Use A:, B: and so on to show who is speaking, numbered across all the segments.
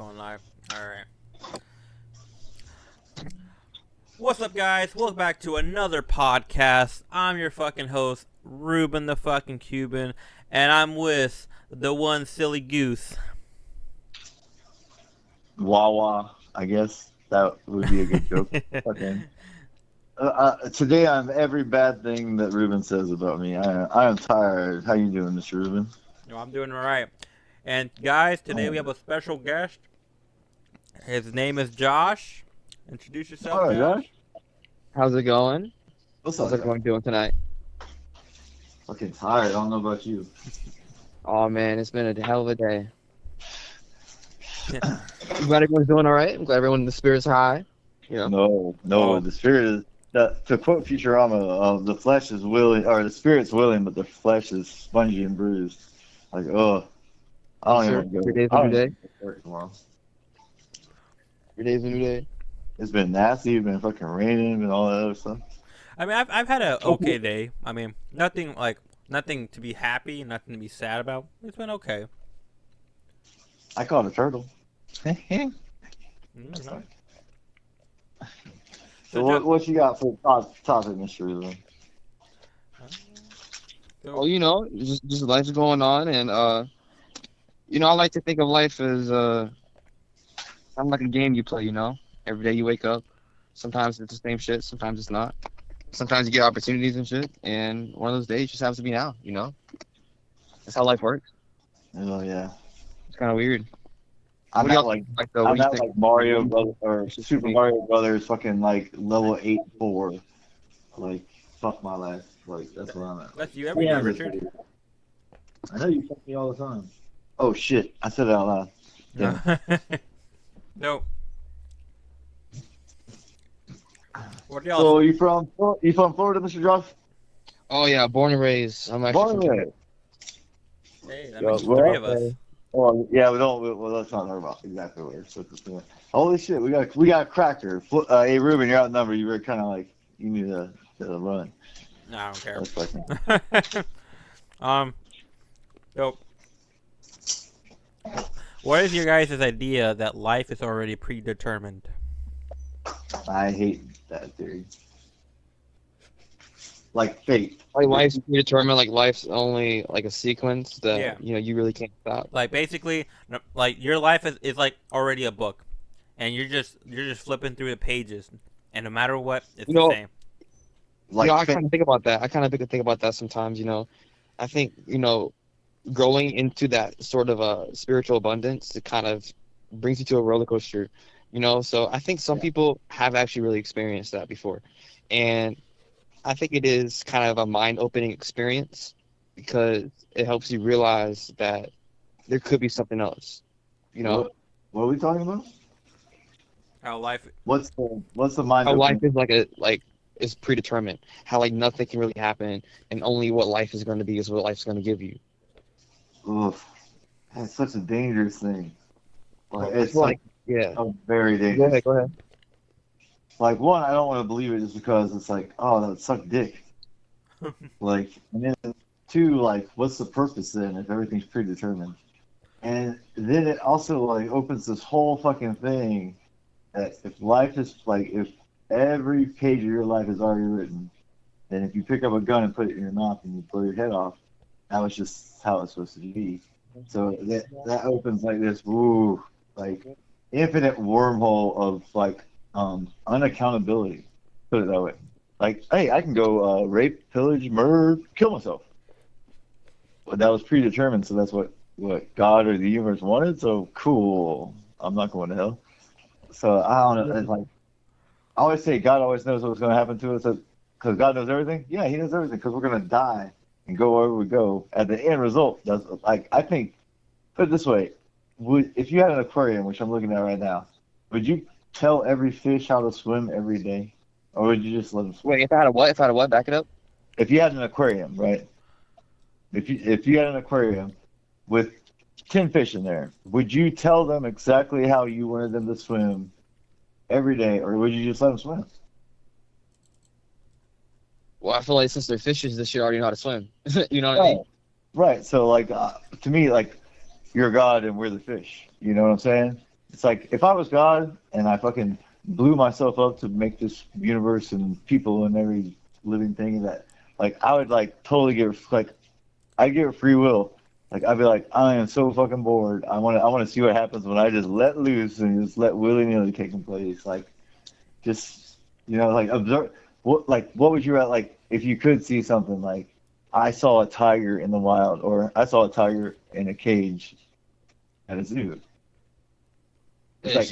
A: Going live. Alright. What's up, guys? Welcome back to another podcast. I'm your fucking host, Ruben the fucking Cuban, and I'm with the one silly goose.
B: Wawa, I guess that would be a good joke. Okay. Today I'm every bad thing that Ruben says about me. I am tired. How you doing, Mr. Ruben?
A: No, I'm doing alright. And guys, today we have a special guest. His name is Josh. Introduce yourself,
B: Alright,
A: Josh.
C: How's it going?
B: What's
C: How's
B: up?
C: everyone doing tonight?
B: Fucking tired. I don't know about you.
C: Oh man, it's been a hell of a day. I'm glad everyone's doing all right. I'm glad everyone the spirits are high. You know.
B: No.
A: Oh.
B: The spirit is to quote Futurama, the flesh is willing, or the spirit's willing, but the flesh is spongy and bruised. Like, I don't even go.
C: Every day's
B: I
C: a
B: don't
C: new day.
B: even go to work tomorrow.
C: Every day's a new day.
B: It's been nasty. It's been fucking raining and all that other stuff.
A: I mean, I've had a okay day. I mean, nothing to be happy, nothing to be sad about. It's been okay.
B: I caught a turtle.
A: Mm,
B: So what you got for topic, Mr. Ruben?
C: Oh, you know, just life's going on, and I like to think of life as kind of like a game you play. You know, every day you wake up. Sometimes it's the same shit. Sometimes it's not. Sometimes you get opportunities and shit, and one of those days just happens to be now. You know, that's how life works.
B: Oh yeah.
C: It's kind of weird.
B: I'm
C: What do
B: not
C: y'all
B: like
C: think, though? What
B: I'm
C: do you
B: not
C: think?
B: like Mario Brothers or Super Mario Brothers fucking like level 8-4. Like fuck my life. Like that's what I'm at.
A: That's you every day, Richard.
B: I know you fuck me all the time. Oh shit! I said it out loud. Yeah.
A: No. What y'all?
B: So you from Florida, Mr. Josh?
C: Oh yeah, born and raised. I'm actually
B: Born
C: from
B: and
C: Canada.
A: Hey, that
B: Yo,
A: makes
B: we're
A: three
B: up
A: of us.
B: Well, yeah, we don't. Well, let's not talk about exactly what we're supposed to do. Holy shit, we got a cracker. Hey Ruben, you're outnumbered. You were kind of like you need to run.
A: No, I don't care.
B: That's fucking.
A: So, what is your guys' idea that life is already predetermined?
B: I hate that theory. Like fate.
C: Like life's predetermined. Like life's only like a sequence that
A: Yeah.
C: you really can't stop.
A: Like basically, like your life is like already a book, and you're just flipping through the pages, and no matter what, it's
C: You know,
A: the same.
B: Like
C: I
B: fate.
C: kind of think about that. I kind of think about that sometimes. I think growing into that sort of a spiritual abundance, it kind of brings you to a roller coaster. So I think some people have actually really experienced that before, and I think it is kind of a mind-opening experience because it helps you realize that there could be something else.
B: What are we talking about?
A: How life.
B: What's the mind?
C: How life is is predetermined. How nothing can really happen, and only what life is going to be is what life's going to give you.
B: Oof. That's such a dangerous thing. Like
C: It's
B: it's like
C: yeah.
B: a very dangerous.
C: Go ahead.
B: Like one, I don't want to believe it just because it's like, oh, that would suck dick. Like, and then two, like, what's the purpose then if everything's predetermined? And then it also like opens this whole fucking thing that if life is like if every page of your life is already written, then if you pick up a gun and put it in your mouth and you blow your head off, that was just how it's supposed to be. So that opens like this, like infinite wormhole of like unaccountability. Put it that way. Like, hey, I can go rape, pillage, murder, kill myself. But that was predetermined, so that's what God or the universe wanted. So cool. I'm not going to hell. So I don't know. It's like I always say, God always knows what's going to happen to us because God knows everything. Yeah, He knows everything because we're going to die and go wherever we go. At the end result, that's like I think. Put it this way: if you had an aquarium, which I'm looking at right now, would you tell every fish how to swim every day, or would you just let them swim?
C: Wait, if I had a what? If I had a what? Back it up.
B: If you had an aquarium, right? If you had an aquarium with 10 fish in there, would you tell them exactly how you wanted them to swim every day, or would you just let them swim?
C: Well, I feel like since they're fishes, they should already know how to swim. You know what I mean?
B: Right. So, like, to me, like, you're God and we're the fish. You know what I'm saying? It's like if I was God and I fucking blew myself up to make this universe and people and every living thing that, like, I would like totally give like, I'd give it free will. Like I'd be like, I am so fucking bored. I want to see what happens when I just let loose and just let willy nilly taking place. Like, just like observe. What would you like if you could see something like, I saw a tiger in the wild, or I saw a tiger in a cage at a zoo. It's like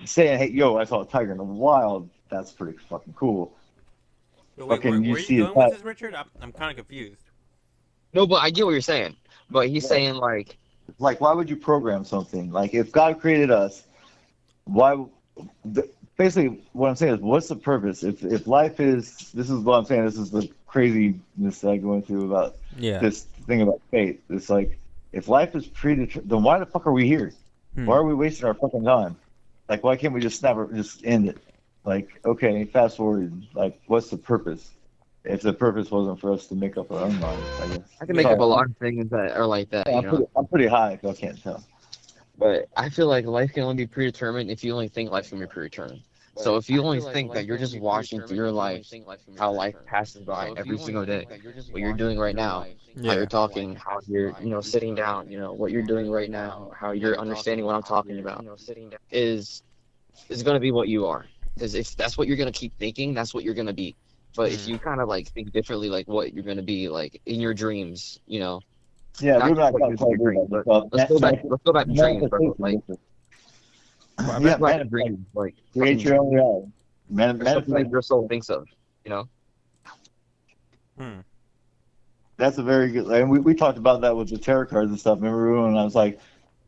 B: saying, "Hey, yo, I saw a tiger in the wild." That's pretty fucking cool.
A: So wait,
B: Fucking, you
A: where are
B: see
A: you
B: a
A: going with
B: tiger.
A: this, Richard? I'm kind of confused.
C: No, but I get what you're saying. But he's
B: Yeah.
C: saying like,
B: Like, why would you program something? Like, if God created us, why? Basically, what I'm saying is, what's the purpose? If life is, this is what I'm saying. This is the craziness that I go into about
A: Yeah.
B: this thing about fate. It's like, if life is predetermined, then why the fuck are we here? Why are we wasting our fucking time? Like, why can't we just just end it? Like, okay, fast forward. Like, what's the purpose? If the purpose wasn't for us to make up our own minds, I guess.
C: I can make up a lot of things that are like that, you know.
B: I'm pretty high, if I can't tell.
C: But I feel like life can only be predetermined if you only think life can be predetermined. So if you only think that you're just watching through your life, how life passes by every single day, what you're doing right now, how you're talking, how you're, sitting down, what you're doing right now, how you're understanding what I'm talking about, is going to be what you are. Because if that's what you're going to keep thinking, that's what you're going to be. But if you kind of like think differently, like what you're going to be, like in your dreams,
B: Yeah,
C: not
B: we're
C: just
B: not
C: what
B: talking
C: you think your dreams,
B: about
C: but let's go back to dreams, bro. Like,
B: yeah,
C: let's go back to dreams, like
B: create your own reality.
C: something that your soul thinks of,
A: Hmm.
B: That's a very good. And we talked about that with the tarot cards and stuff. Remember when I was like,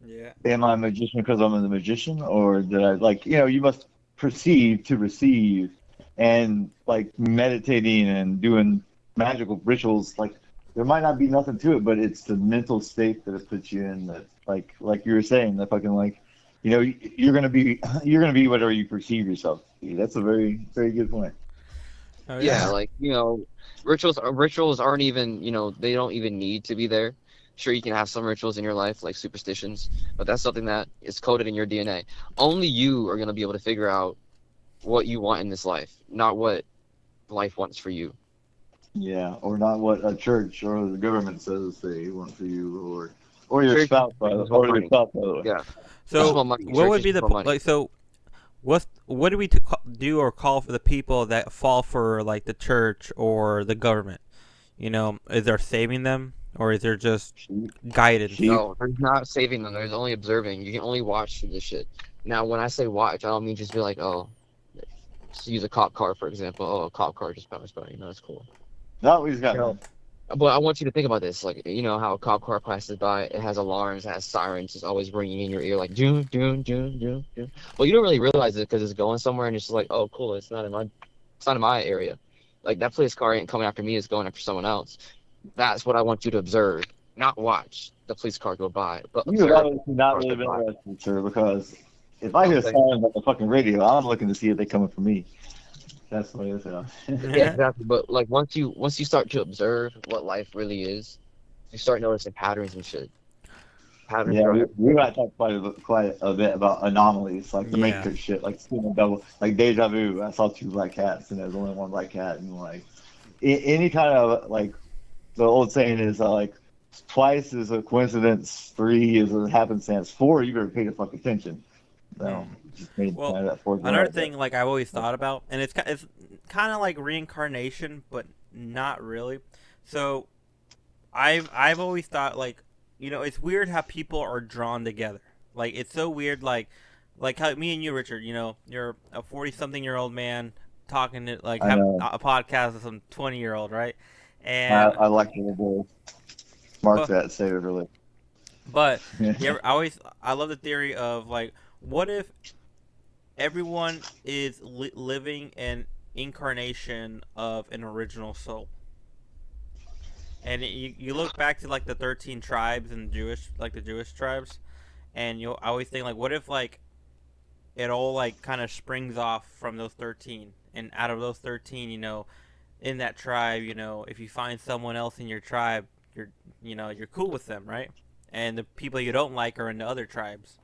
A: Yeah.
B: "Am I a magician because I'm a magician, or did I like you must perceive to receive, and like meditating and doing magical rituals. Like there might not be nothing to it, but it's the mental state that it puts you in. That like you were saying, that fucking like, you're gonna be whatever you perceive yourself to be. That's a very very good point.
A: Oh,
C: Yeah, like, rituals aren't even, they don't even need to be there. Sure, you can have some rituals in your life, like superstitions, but that's something that is coded in your DNA. Only you are going to be able to figure out what you want in this life, not what life wants for you.
B: Yeah, or not what a church or the government says they want for you, or your
C: Church
B: spouse,
C: is
B: or
C: about
B: your
C: money.
B: spouse, by the way.
C: Yeah.
A: So
C: about money.
A: what
C: Church
A: would
C: is
A: be the
C: about money.
A: like? So what do we do or call for the people that fall for like the church or the government? Is there saving them or is there just guidance?
C: No, there's not saving them. There's only observing. You can only watch through this shit. Now, when I say watch, I don't mean just be like, oh, just use a cop car, for example. Oh, a cop car just passed by. That's cool.
B: No, he's got
C: No. But I want you to think about this. Like, how a cop car passes by, it has alarms, it has sirens, it's always ringing in your ear, like, doom, doom, doom, doom, doom. Well, you don't really realize it because it's going somewhere and it's just like, oh, cool, it's not in my area. Like, that police car ain't coming after me, it's going after someone else. That's what I want you to observe, not watch the police car go by, but
B: You
C: observe.
B: obviously not really been arrested, sir, because if I hear sirens on the fucking radio, I'm looking to see if they're coming for me. That's the way it sounds.
C: Yeah, exactly. But like once you start to observe what life really is, you start noticing patterns and shit. Patterns.
B: Yeah, we might talk quite a bit about anomalies, like the Matrix shit, like seeing a double, like deja vu. I saw two black cats, and there's only one black cat, and like any kind of like the old saying is like twice is a coincidence, three is a happenstance, four you better pay the fuck attention. So just made
A: Well,
B: kind of that fourth
A: another
B: one.
A: thing like I've always thought about, and it's kind of like reincarnation, but not really. So I've always thought like, it's weird how people are drawn together. Like it's so weird, like how me and you, Richard, you're a 40-something-year-old man talking to like have a podcast with some 20-year-old, right? And
B: I like the little mark that, save it really.
A: But I love the theory of like, what if everyone is living an incarnation of an original soul? And you look back to like the 13 tribes and the Jewish tribes, and I always think like, what if like it all like kind of springs off from those 13, and out of those 13, in that tribe, if you find someone else in your tribe, you're cool with them, right? And the people you don't like are in the other tribes.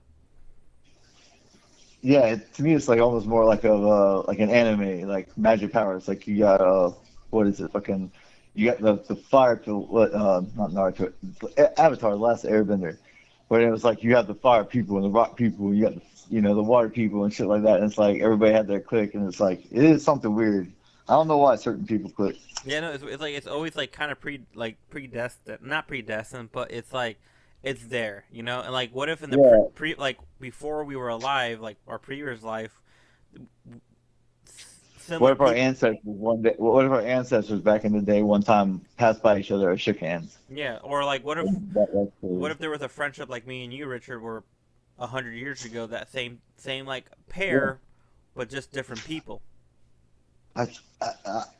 B: to me it's like almost more like like an anime, like magic powers. Like you got what is it? Fucking you got the fire not Naruto, Avatar, the last Airbender, where it was like you have the fire people and the rock people, and you got the water people and shit like that. And it's like everybody had their clique, and it's like it is something weird. I don't know why certain people click.
A: Yeah, no, it's like it's always like kind of predestined, not predestined, but it's like it's there, you know. And like, what if in the like before we were alive, like our previous life,
B: what if our ancestors one day? What if our ancestors back in the day one time passed by each other or shook hands?
A: Yeah, or like what if there was a friendship like me and you, Richard, were 100 years ago? That same like pair, but just different people.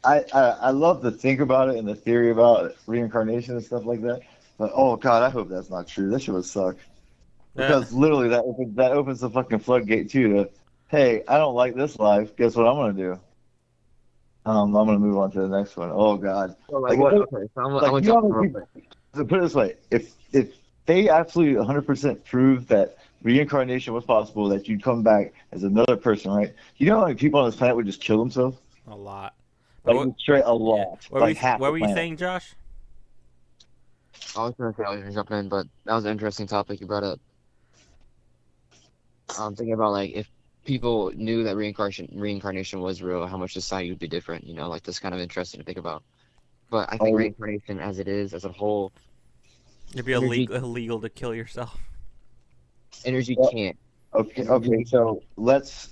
B: I love to think about it and the theory about reincarnation and stuff like that. But oh god, I hope that's not true. That shit would suck. Because literally that opens the fucking floodgate too to, hey, I don't like this life. Guess what I'm gonna do? I'm gonna move on to the next one. Oh god.
C: So put
B: it this way: if they absolutely 100% prove that reincarnation was possible, that you'd come back as another person, right? You know how many people on this planet would just kill themselves?
A: A lot.
B: Like straight a lot.
A: Yeah. What were you saying, Josh?
C: I was going to say I was going to jump in, but that was an interesting topic you brought up. I'm thinking about like if people knew that reincarnation was real, how much society would be different. You know, like that's kind of interesting to think about. But I think reincarnation, as it is, as a whole,
A: it'd be illegal to kill yourself.
C: Energy can't.
B: Okay. So let's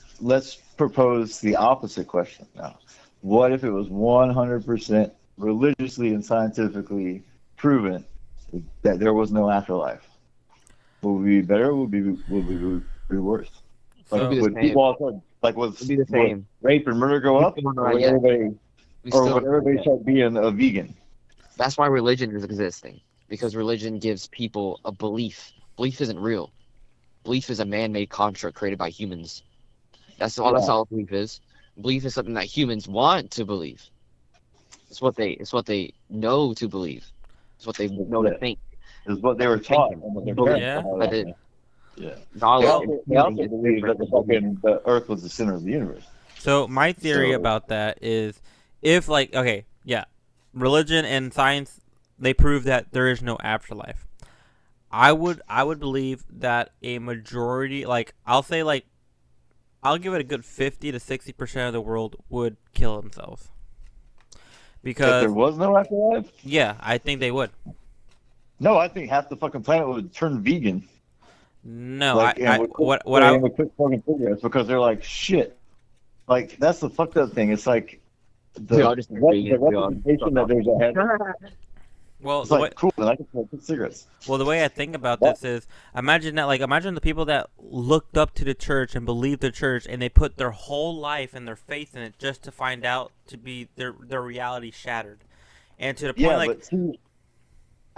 B: propose the opposite question now. What if it was 100% religiously and scientifically proven that there was no afterlife? Would we be better? Or would we be worse? Like, would people also, like, would
C: the same.
B: Rape and murder go up? Or would everybody start being a vegan?
C: That's why religion is existing. Because religion gives people a belief. Belief isn't real. Belief is a man-made construct created by humans. That's all belief is. Belief is something that humans want to believe. It's what they know to believe. It's what they know to think.
B: It's what they were taught. Yeah. They also believe that the Earth was the center of the universe.
A: So my theory about that is, if religion and science, they prove that there is no afterlife. I would believe that a majority, like I'll say, like I'll give it a good 50 to 60% of the world would kill themselves. Because
B: if there was no afterlife?
A: Yeah, I think they would.
B: No, I think half the fucking planet would turn vegan.
A: No,
B: would quit smoking cigarettes because they're like, shit. Like, that's the fucked up thing. It's like the representation that there's ahead.
A: Well,
B: it's like, cool, then I can smoke cigarettes.
A: Well, the way I think about this is, imagine the people that looked up to the church and believed the church, and they put their whole life and their faith in it just to find out to be their reality shattered, and to the point
B: but see,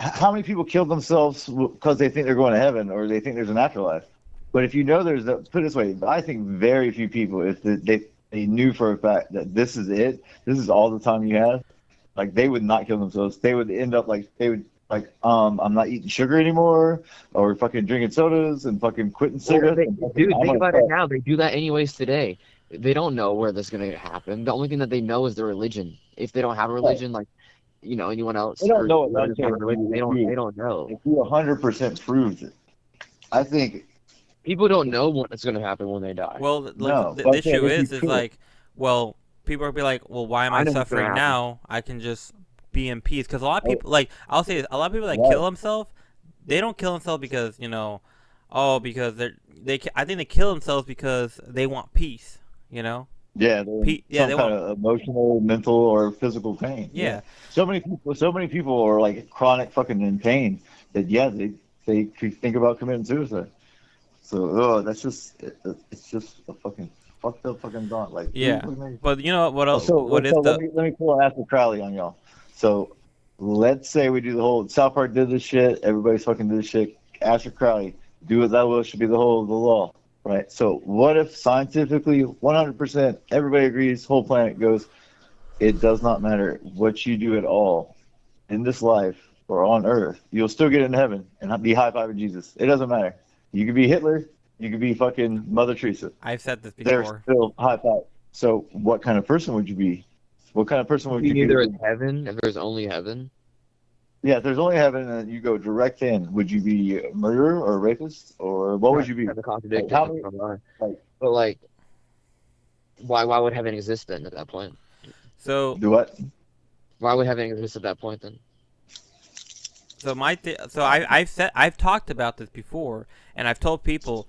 B: how many people killed themselves because they think they're going to heaven or they think there's an afterlife? But if you know put it this way, I think very few people, if they knew for a fact that this is it, this is all the time you have. Like, they would not kill themselves. They would end up I'm not eating sugar anymore, or fucking drinking sodas and fucking quitting cigarettes.
C: Dude, think about it now. They do that anyways today. They don't know where this is going to happen. The only thing that they know is their religion. If they don't have a religion, like, anyone else,
B: they don't know.
C: They don't know.
B: If you 100% proved it, I think
C: people don't know what's going to happen when they die.
A: Well, the issue is like, well, people will be like, well, why am I suffering now? I can just be in peace. Because a lot of people, like, I'll say this, a lot of people that kill themselves, they don't kill themselves because, because I think they kill themselves because they want peace,
B: Yeah, they want emotional, mental, or physical pain.
A: Yeah.
B: So many people are like chronic fucking in pain that they think about committing suicide. So it's just a fucking fucked up fucking gaunt. Like,
A: but you know what else?
B: Let me pull an Asher Crowley on y'all. So let's say we do the whole South Park did this shit. Everybody's fucking did this shit. Asher Crowley, do what thou wilt should be the whole of the law. Right. So what if scientifically 100% everybody agrees, whole planet goes, it does not matter what you do at all in this life or on Earth, you'll still get into heaven and be high-fiving Jesus. It doesn't matter. You could be Hitler, You could be fucking Mother Teresa.
A: I've said this
B: They're
A: before.
B: still high five. So what kind of person would you be? What kind of person would you
C: Be
B: be?
C: either in heaven, if there's only heaven.
B: Yeah, if there's only heaven and you go direct in, would you be a murderer or a rapist? Or what would you be?
C: Kind of contradictory.
B: Like, how many- like-
C: but like, why would heaven exist then at that point?
A: So
B: Do what?
C: Why would heaven exist at that point then?
A: I've talked about this before, and I've told people,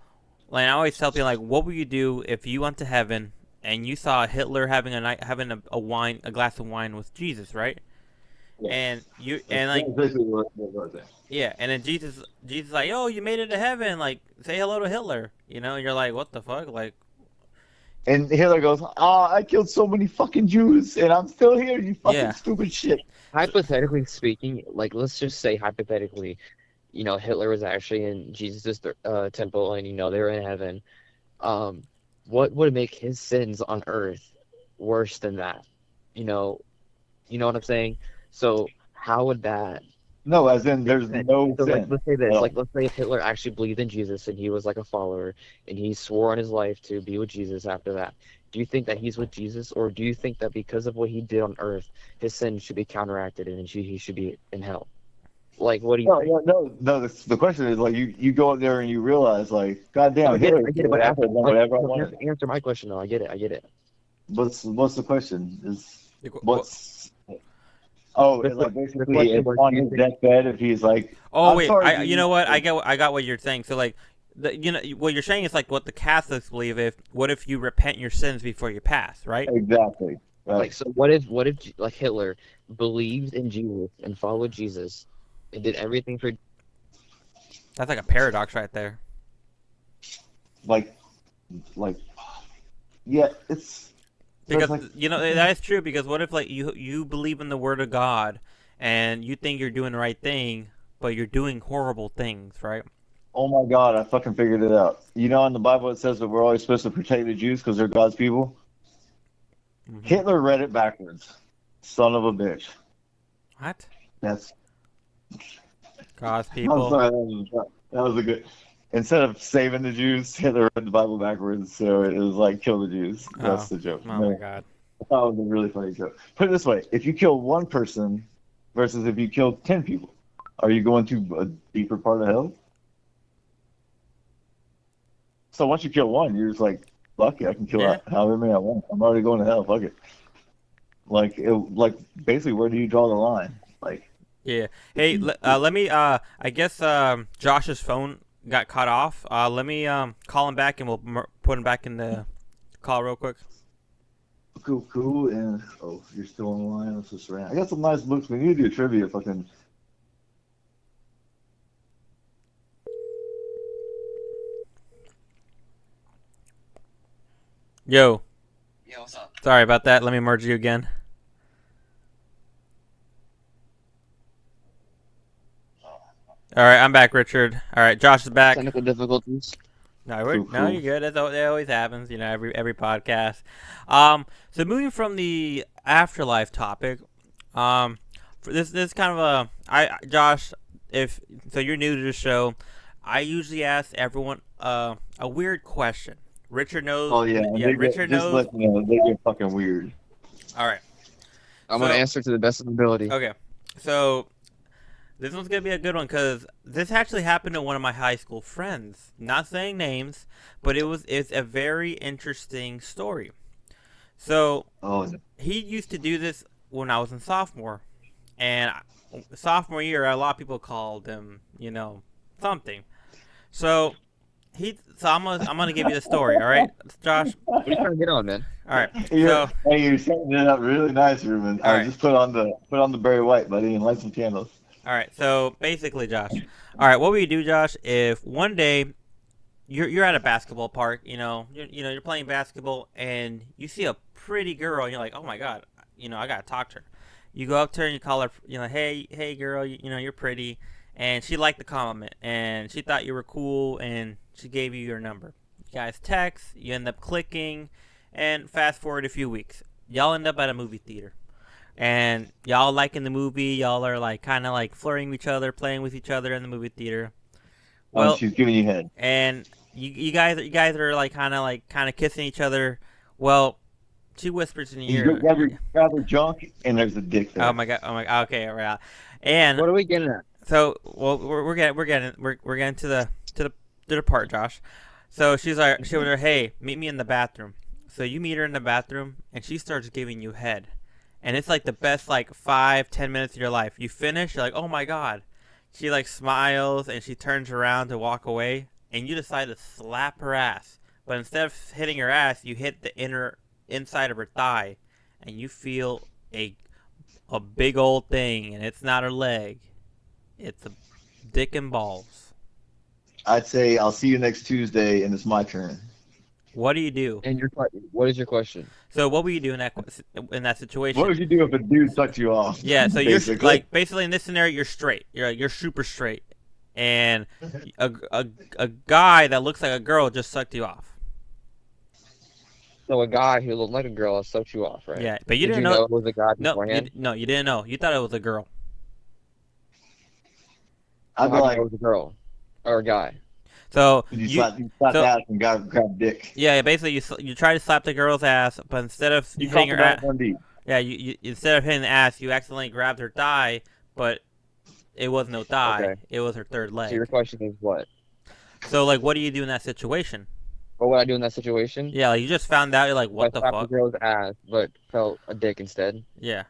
A: like I always tell people, like, what would you do if you went to heaven and you saw Hitler having a glass of wine with Jesus, right?
B: Yeah.
A: And you
B: That's
A: like
B: basically what it was there.
A: yeah, and then Jesus like, oh, you made it to heaven, like say hello to Hitler, and you're like, what the fuck, like.
B: And Hitler goes, I killed so many fucking Jews, and I'm still here, you fucking
A: Yeah.
B: stupid shit.
C: Hypothetically speaking, like let's just say hypothetically, Hitler was actually in Jesus' temple, and they were in heaven. What would make his sins on earth worse than that? You know what I'm saying? So how would that?
B: No, as in there's no
C: So
B: sin.
C: let's say this.
B: No.
C: Like let's say if Hitler actually believed in Jesus and he was like a follower and he swore on his life to be with Jesus after that. Do you think that he's with Jesus, or do you think that because of what he did on earth, his sin should be counteracted and he should be in hell? Like, what do you think?
B: No. The question is like you go up there and you realize like, goddamn,
C: I get it,
B: Hitler,
C: but
B: after whatever I
C: you
B: wanted.
C: have to answer my question though. I get it.
B: What's the question? Is
A: What-
B: what's oh,
C: The
B: it's like
C: que- the
B: basically
C: question
B: it's
C: was,
B: on
C: do you
B: his
C: think-
B: deathbed if he's like,
A: Oh
B: I'm
A: wait,
B: sorry,
A: you know what? I
B: dude.
A: got what you're saying. So like, what you're saying is like what the Catholics believe. What if you repent your sins before you pass, right?
B: Exactly. Right.
C: Like, so what if like Hitler believed in Jesus and followed Jesus and did everything for?
A: That's like a paradox right there.
B: like yeah, it's
A: Because
B: like-
A: that is true. Because what if like you believe in the word of God and you think you're doing the right thing, but you're doing horrible things, right?
B: oh my god, I fucking figured it out. In the Bible it says that we're always supposed to protect the Jews because they're God's people.
A: Mhm.
B: Hitler read it backwards. Son of a bitch.
A: What?
B: That's
A: God's
B: I'm
A: people.
B: sorry, that was a good. Instead of saving the Jews, Hitler read the Bible backwards, so it was like kill the Jews. That's the joke.
A: Oh my God.
B: I thought it was a really funny joke. Put it this way: if you kill one person versus if you kill 10 people, are you going to a deeper part of hell? So once you kill one, you're just like, fuck it, I can kill
A: Yeah.
B: however many I want. I'm already going to hell. Fuck it. Like basically, where do you draw the line? Like,
A: Yeah. Hey, let me. I guess Josh's phone got cut off. Let me call him back and we'll put him back in the call real quick.
B: cool, and you're still on the line. Let's just rant. I got some nice books. We need to do trivia. Fucking.
A: Yo.
C: Yeah, what's up?
A: Sorry about that. Let me merge you again. All right, I'm back, Richard. All right, Josh is back.
C: Technical difficulties.
A: No,
B: Cool.
A: you're good. That always happens, every podcast. So moving from the afterlife topic, for this kind of Josh, so you're new to the show, I usually ask everyone a weird question. Richard knows.
B: Oh yeah,
A: Richard
B: just
A: knows.
B: let you know, they get fucking weird.
A: All right.
C: I'm gonna answer to the best of my ability.
A: Okay, so this one's gonna be a good one because this actually happened to one of my high school friends. Not saying names, but it's a very interesting story. So
B: Oh,
A: he used to do this when I was in sophomore, and sophomore year, a lot of people called him, something. So I'm gonna give you the story. All right, Josh.
C: What are you trying to get on, man?
A: All right.
B: you're,
A: So
B: hey, you're setting it up really nice, Ruben.
A: All right.
B: Just put on the Barry White, buddy, and light some candles.
A: all right. So basically, Josh. All right. What would you do, Josh, if one day you're at a basketball park, you're playing basketball and you see a pretty girl and you're like, oh my God, I gotta talk to her. You go up to her and you call her, hey girl, you're pretty, and she liked the compliment and she thought you were cool and she gave you your number. You guys text, you end up clicking, and fast forward a few weeks, y'all end up at a movie theater. And y'all liking the movie, y'all are like kind of like flirting with each other, playing with each other in the movie theater. Well,
B: She's giving you head.
A: and you guys are like kind of kissing each other. Well, she whispers in your
B: You
A: ear.
B: grab her junk, and there's a dick there.
A: Oh my god. Okay, right. And
C: What are we getting at?
A: so, well, we're getting to the part, Josh. So she was like, hey, meet me in the bathroom. So you meet her in the bathroom, and she starts giving you head, and it's like the best like 5-10 minutes of your life. You finish, you're like, oh my god. She like smiles and she turns around to walk away, and you decide to slap her ass. But instead of hitting her ass, you hit the inside of her thigh, and you feel a big old thing, and it's not her leg. It's a dick and balls.
B: I'd say I'll see you next Tuesday, and it's my turn.
A: What do you do?
C: And what is your question?
A: So what would you do in that situation?
B: What would you do if a dude sucked you off?
A: Yeah, so you're
B: basically?
A: like basically in this scenario you're straight. You're super straight, and a guy that looks like a girl just sucked you off.
C: So a guy who looked like a girl sucked you off, right?
A: Yeah, but you
C: Did
A: didn't
C: you
A: know.
C: it was a guy
A: No,
C: beforehand?
A: you didn't know. You thought it was a girl.
B: I'd be
C: How
B: like,
C: it was a girl or a guy.
A: So
B: you slap
A: so-
B: ass and grab dick.
A: yeah, basically you try to slap the girl's ass, but instead of
B: You
A: hitting
B: caught
A: her
B: the
A: ass,
B: guy one deep.
A: yeah, you instead of hitting the ass, you accidentally grabbed her thigh, but it was no thigh.
C: Okay.
A: It was her third
C: So your
A: leg.
C: question is what?
A: So like, what do you do in that situation?
C: What would I do in that situation?
A: Yeah, like you just found out. You're like, what the
C: I slapped
A: fuck?
C: the girl's ass, but felt a dick instead.
A: Yeah,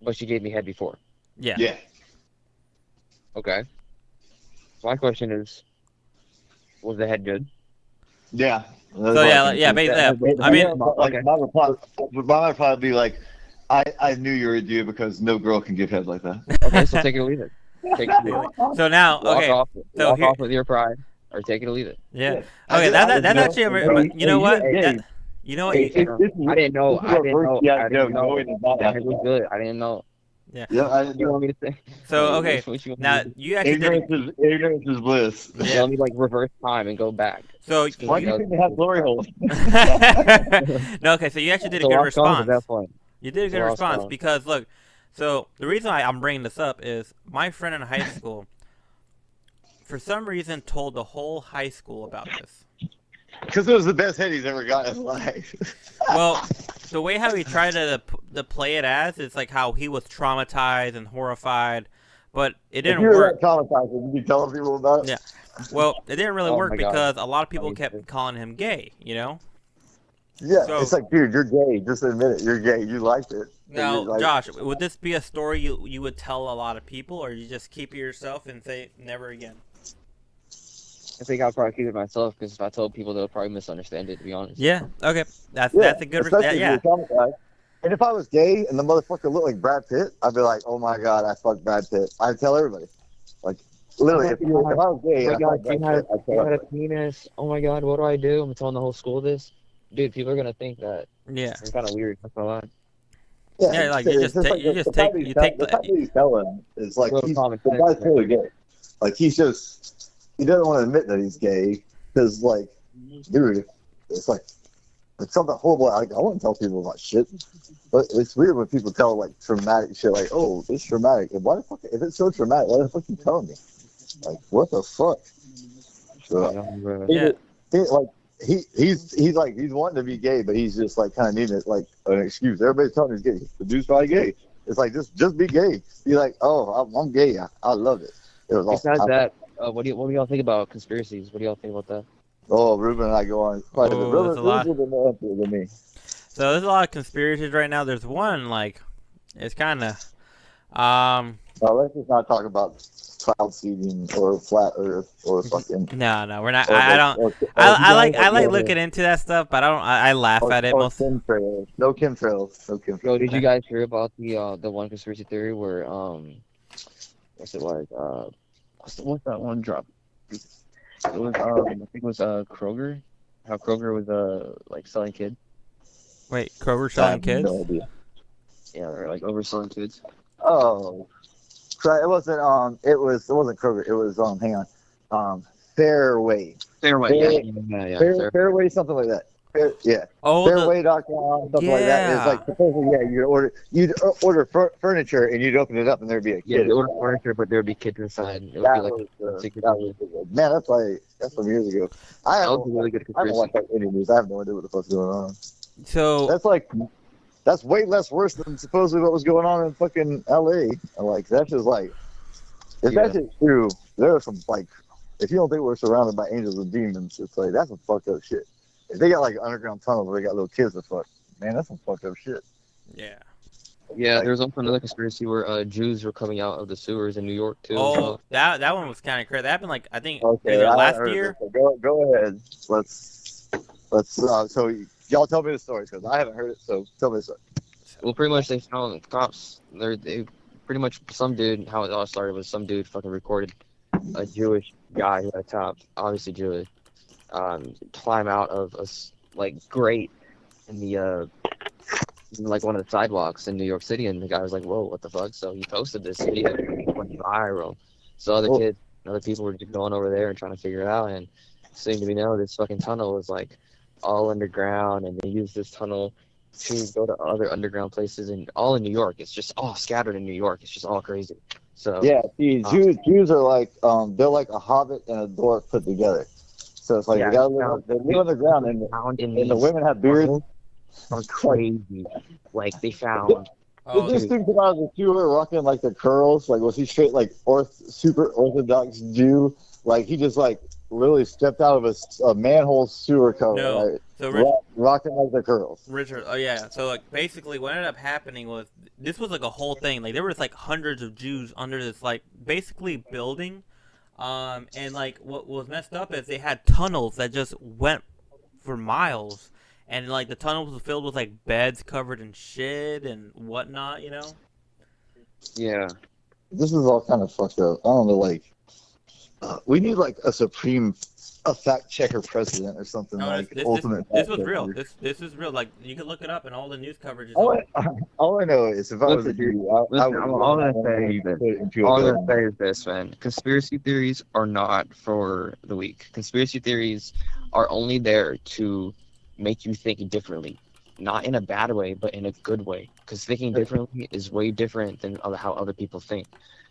C: But she gave me head before.
A: yeah.
B: Yeah.
C: Okay. So my question is, was the head good?
B: Yeah.
A: So yeah, basically. I mean,
B: like my reply would probably be like, I knew you were a dude because no girl can give head like that.
C: Okay, so take it or leave it. Take it or leave it.
A: so now,
C: Walk
A: okay,
C: off,
A: so
C: walk
A: here-
C: off with your pride, or take it or leave it.
A: yeah.
B: I
A: Okay,
B: did-
A: that's
B: I didn't
A: actually a
B: know.
A: very, you know what?
B: Hey,
A: That- you know what?
B: Hey,
A: You-
C: I didn't know. I didn't know.
B: Yeah,
C: I didn't know.
B: going is not
C: The head was good. I didn't know.
B: Yeah, I didn't
C: You
B: know.
C: want me to say?
A: So okay,
C: What you want me
A: now
C: to do?
A: you actually did.
B: Ignorance is bliss.
C: You
A: Yeah.
C: want me to, like reverse time and go back?
A: So
B: Why do you think they have glory holes?
A: no, okay. So you actually did a
C: So
A: good
C: I was calm at
A: response.
C: that point.
A: You did a good
C: So I was
A: response
C: calm.
A: because look. So the reason I'm bringing this up is my friend in high school, for some reason, told the whole high school about this.
B: Because it was the best head he's ever got in his life.
A: Well, the way how he tried to play it as is like how he was traumatized and horrified, but it
B: If
A: didn't
B: you were
A: work.
B: that traumatized, would you be telling people about it?
A: Yeah. Well, it didn't really
C: Oh
A: work
C: my God.
A: because a lot of people
C: That makes
A: kept calling him gay. You know.
B: Yeah,
A: So-
B: it's like, dude, you're gay. Just admit it. You're gay. You liked it. And
A: Now,
B: you're like-
A: Josh, would this be a story you would tell a lot of people, or you just keep it yourself and say never again?
C: I think I'll probably keep it myself because if I told people, they'll probably misunderstand it. To be honest.
A: Yeah. Okay. That's
B: Yeah,
A: that's a good.
B: especially if
A: Yeah.
B: you're traumatized. And if I was gay and the motherfucker looked like Brad Pitt, I'd be like, oh my God, I fucked Brad Pitt. I'd tell everybody. Like, literally, if I was gay,
C: Oh my
B: I
C: God,
B: fucked Brad
C: you had,
B: Pitt, I'd
C: you
B: tell
C: had a
B: everybody.
C: penis. Oh my God, what do I do? I'm telling the whole school this. Dude, people are gonna think that
A: Yeah.
C: you're kind of weird. That's a lot.
A: Yeah, like, you
B: it's
A: just take- you just
B: the fact
A: take-
B: that
A: you
B: tell-
A: take
B: the
A: the-
B: fact that he's telling is like,
C: Little
B: he's,
C: common
B: the
C: sense,
B: guy's
C: man.
B: totally gay. Like, he doesn't want to admit that he's gay because, like, dude, it's like, it's something horrible. Like, I wouldn't tell people about shit, but it's weird when people tell like traumatic shit. Like, oh, it's traumatic. And why the fuck? If it's so traumatic, why the fuck you telling me? Like, what the fuck? So,
A: Yeah.
B: he's wanting to be gay, but he's just like kind of needing it like an excuse. Everybody's telling him he's gay. The dude's probably gay. It's like just be gay. Be like, oh, I'm gay. I love it. It was
C: Besides
B: awesome.
C: that, what do y'all think about conspiracies? What do y'all think about that?
B: Oh, Ruben and I go on quite a bit.
A: Oh,
B: Ruben,
A: that's a lot.
B: Ruben's a little more into it than me.
A: So there's a lot of conspiracies right now. There's one like, it's kind of,
B: Let's just not talk about cloud seeding or flat Earth or fucking.
A: no, we're not.
B: or-
A: I don't.
B: or-
A: I
B: or-
A: like
B: or-
A: looking into that stuff, but I don't. I laugh
B: or-
A: at it
B: or
A: most.
B: chemtrails. No chemtrails. No chemtrails.
C: Yo, did you guys hear about the one conspiracy theory where what's it like what's that one drop? It was I think it was Kroger. How Kroger was like selling kids.
A: Wait, Kroger
B: I
A: selling
B: have
A: kids?
B: No idea.
C: Yeah, they're like overselling kids.
B: Oh, sorry, it wasn't. It wasn't Kroger. It was hang on, Fairway.
C: Fairway.
B: Fair-
C: Yeah.
B: Fairway, something like that. Yeah.
A: Oh,
B: Fairway.com, stuff like that. It's
A: yeah.
B: like supposedly, yeah, you'd order furniture and you'd open it up and there'd be a
C: Yeah,
B: kid.
C: they order furniture, but there would be kids inside. It would
B: That
C: be like
B: was,
C: a secret.
B: that was man. That's from years ago.
C: That was a really good
B: I haven't
C: conspiracy.
B: watched that any news. I have no idea what the fuck's going on.
A: So
B: That's way less worse than supposedly what was going on in fucking LA. Like that's just like if
C: Yeah.
B: that shit's true, there are some like if you don't think we're surrounded by angels and demons, it's like that's some fucked up shit. If they got like underground tunnels where they got little kids to fuck, man, that's some fucked up shit.
A: yeah.
C: Yeah,
B: Like-
C: there was also another conspiracy where Jews were coming out of the sewers in New York too.
A: Oh,
C: So,
A: that one was kind of crazy. That happened like I think
B: Okay,
A: either
B: I
A: last
B: heard
A: year.
B: this. Go ahead. Let's so y'all tell me the stories because I haven't heard it. So tell me the story.
C: well, pretty much they found cops. They pretty much some dude. How it all started was some dude fucking recorded a Jewish guy who had a top, obviously Jewish, climb out of a like grate in the in, like one of the sidewalks in New York City, and the guy was like, "Whoa, what the fuck?" So he posted this video, it went viral. So other people were just going over there and trying to figure it out, and seemed to be know this fucking tunnel was like all underground, and they used this tunnel to go to other underground places, and all in New York. It's just all scattered in New York. It's just all crazy. So
B: Yeah, see, Jews are like they're like a hobbit and a dwarf put together. So it's like
C: Yeah,
B: they live underground and
C: found in
B: the
C: these
B: women have beards.
C: are crazy. Like they found
A: Oh,
B: Did this dude come out of the sewer rocking like the curls? Like was he straight like super orthodox Jew? Like he just like literally stepped out of a manhole sewer cover,
A: No.
B: like,
A: so
B: rocking like the curls.
A: Richard, oh yeah. So like basically, what ended up happening was this was like a whole thing. Like there was like hundreds of Jews under this like basically building, and like what was messed up is they had tunnels that just went for miles, and like the tunnels was filled with like beds covered in shit and whatnot. You know.
C: yeah.
B: This is all kind of fucked up. I don't know, like we need like a fact checker president or something
A: No,
B: like
A: this
B: ultimate.
A: was
B: fact
A: real.
B: checker.
A: This is real. Like you can look it up, and all the news coverage is.
B: All I know is if I was a
C: Listen,
B: Jew, I
C: listen,
B: would
C: all I'm gonna say is
B: put it into a
C: All I'm
B: building.
C: gonna say is this, man. Conspiracy theories are not for the weak. Conspiracy theories are only there to make you think differently. Not in a bad way, but in a good way. Because thinking differently is way different than how other people think.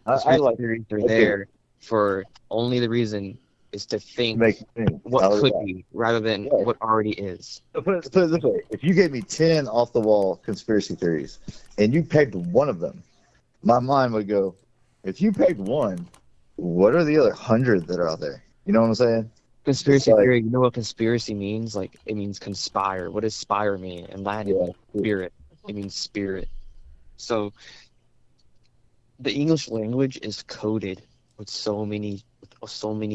B: I
C: Conspiracy
B: like
C: theories are
B: okay.
C: there for only the reason is to think
B: make you think.
C: what
B: I like
C: could
B: that.
C: be rather than
B: Yeah.
C: what already is.
B: Put it this way: if you gave me 10 off the wall conspiracy theories, and you pegged one of them, my mind would go, if you pegged one, what are the other 100 that are out there? You know what I'm saying?
C: Conspiracy
B: It's like-
C: theory, you know what conspiracy means? Like, it means conspire. What does spire mean? In Latin, it means spirit. It means spirit. So, the English language is coded with so many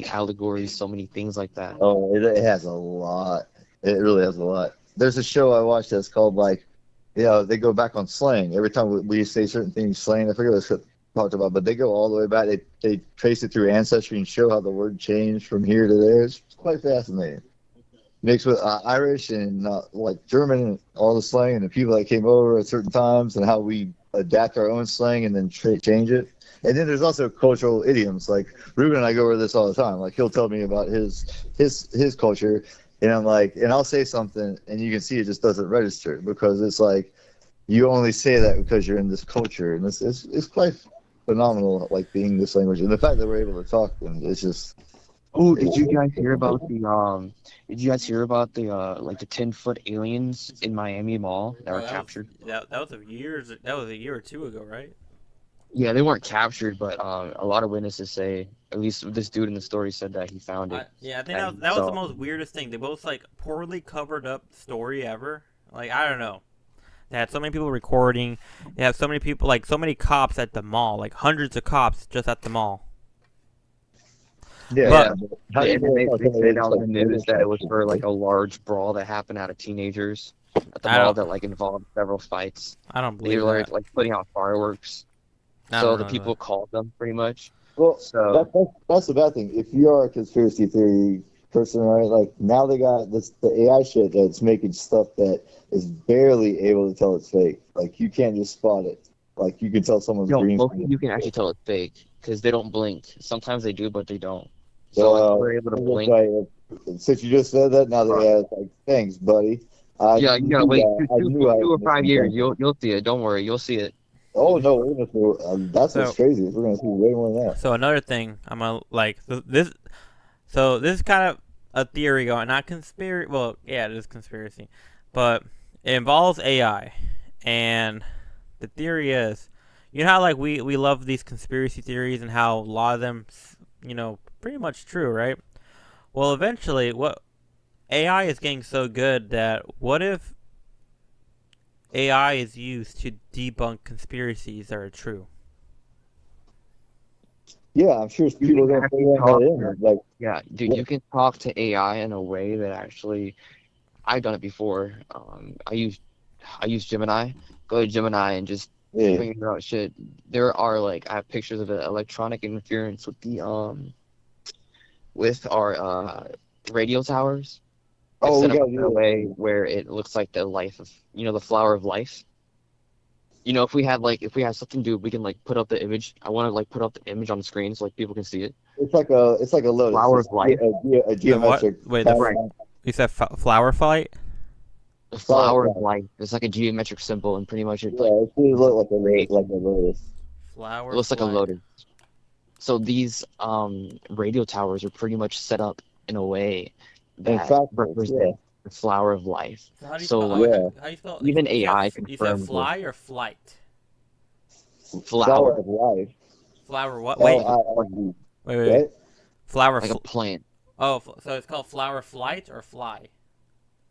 C: allegories, so many things like that.
B: Oh, it has a lot. It really has a lot. There's a show I watched that's called like, they go back on slang. Every time we say certain things, slang. I forget what it's talked about, but they go all the way back. They trace it through ancestry and show how the word changed from here to there. It's quite fascinating. Mixed with Irish and like German and all the slang and the people that came over at certain times and how we adapt our own slang and then change it. And then there's also cultural idioms. Like Ruben and I go over this all the time. Like he'll tell me about his culture, and I'm like, and I'll say something, and you can see it just doesn't register because it's like you only say that because you're in this culture, and it's quite phenomenal. Like being this language, and the fact that we're able to talk, and it's just.
C: Oh, did you guys hear about the like the 10-foot aliens in Miami Mall that were captured?
A: That was a year or two ago, right?
C: Yeah, they weren't captured, but a lot of witnesses say, at least this dude in the story said that he found it.
A: I think that was the most weirdest thing. They both like poorly covered up story ever. Like I don't know. They had so many people recording. They had so many people, like so many cops at the mall, like hundreds of cops just at the mall.
B: Yeah,
C: They said on the news that it was for like a large brawl that happened out of teenagers at the mall that like involved several fights.
A: I don't
C: They
A: believe
C: were
A: that.
C: like putting out fireworks. So the people called them pretty much.
B: Well,
C: So
B: that's the bad thing. If you are a conspiracy theory person, right? Like now they got the AI shit that's making stuff that is barely able to tell it's fake. Like you can't just spot it. Like you can tell someone's green.
C: you can actually tell it's fake because they don't blink. Sometimes they do, but they don't. So like, we're able to blink.
B: Since you just said that, now that it's like, thanks, buddy.
C: Yeah, you gotta wait
B: I knew I
C: 2
B: was
C: or 5
B: missing
C: years.
B: something.
C: You'll see it. Don't worry, you'll see it.
B: Oh no, we're gonna see, that's what's
A: So
B: crazy. We're gonna see way more than that.
A: so another thing I'm gonna like this. So this is kind of a theory going, not conspiracy. Well, yeah, it is conspiracy, but it involves AI, and the theory is, you know how like we love these conspiracy theories and how a lot of them, pretty much true, right? Well, eventually, what AI is getting so good that what if AI is used to debunk conspiracies that are true?
B: Yeah, I'm sure
C: You
B: people
C: can
B: are gonna
C: actually
B: figure
C: talk
B: that
C: to
B: in. Like,
C: Yeah, dude,
B: what?
C: you can talk to AI in a way that actually I've done it before. I use Gemini. Go to Gemini and just
B: Yeah.
C: figure out shit. There are I have pictures of the electronic interference with our radio towers. I
B: Oh,
C: set
B: we
C: them
B: gotta
C: up in a
B: do
C: way where it looks like the life of the flower of life. If we had something, dude, we can put up the image. I want to put up the image on the screen so people can see it.
B: it. It's like a lotus.
C: Flower
B: It's
C: of life.
B: a
A: The what?
B: geometric
A: Wait,
C: Right.
B: pattern.
A: you said flower fight?
C: The
B: Flower
C: flower
B: of
C: of life. It's like a geometric symbol, and pretty much
B: Yeah, it should look like a lotus.
A: Flower
C: it looks like a
A: flight.
C: lotus. So these radio towers are pretty much set up in a way
B: In
C: that
B: fact,
C: represent the flower of life.
A: So how do you
C: So,
A: spell?
C: like,
B: yeah.
A: How do you spell?
C: even
A: you said,
C: AI
A: you said
C: confirms
A: fly or flight?
B: Flower
C: flower,
B: of life.
A: Flower what? Wait,
B: L-I-F-E.
A: wait.
B: Right?
A: Flower.
C: like a plant.
A: So it's called flower flight or fly?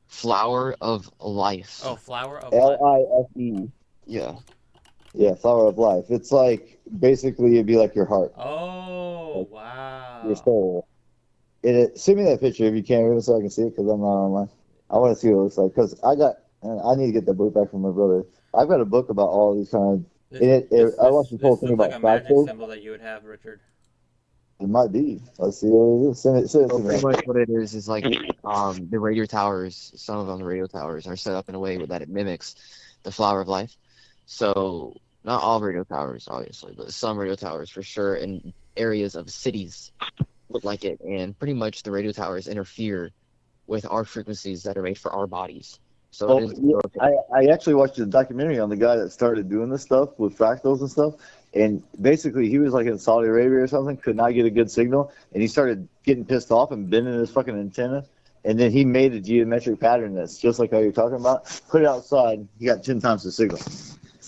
C: Flower of life.
A: Oh, flower of life.
B: L-I-F-E.
C: Yeah.
B: Yeah, flower of life. It's like basically it'd be like your heart,
A: Oh, wow.
B: your soul. Send me that picture if you can, even so I can see it, because I'm not online. I want to see what it looks like, because I need to get that book back from my brother. I've got a book about all these kind of. I watched this whole thing
A: looks
B: about
A: like a magic
B: fractals.
A: symbol that you would have, Richard.
B: It might be. Let's see what it is. Send it
C: So
B: to
C: pretty
B: me.
C: much what it is the radio towers. Some of them, the radio towers, are set up in a way that it mimics the flower of life. So not all radio towers, obviously, but some radio towers for sure in areas of cities look like it, and pretty much the radio towers interfere with our frequencies that are made for our bodies. So
B: Well,
C: it is
B: yeah, I actually watched a documentary on the guy that started doing this stuff with fractals and stuff. And basically, he was like in Saudi Arabia or something, could not get a good signal. And he started getting pissed off and bending his fucking antenna. And then he made a geometric pattern that's just like how you're talking about. Put it outside, he got 10 times the signal.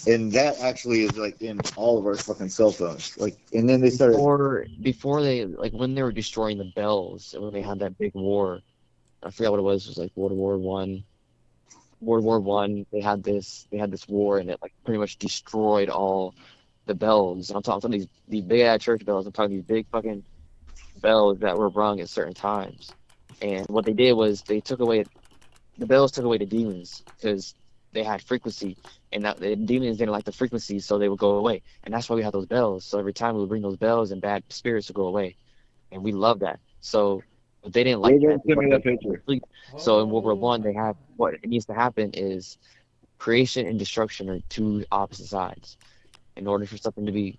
B: And that actually is like in all of our fucking cell phones. And then they started.
C: before they when they were destroying the bells, and when they had that big war. I forgot what it was. It was like World War One. World War One. They had this war, and it pretty much destroyed all the bells. And I'm talking these big ass church bells. I'm talking these big fucking bells that were rung at certain times. And what they did was the bells took away the demons because they had frequency, and that the demons didn't like the frequency, so they would go away. And that's why we had those bells. So every time we would ring those bells, and bad spirits would go away, and we love that. So but they didn't like that.
B: Send me that picture.
C: So in World War One, they had what it needs to happen is creation and destruction are two opposite sides. In order for something to be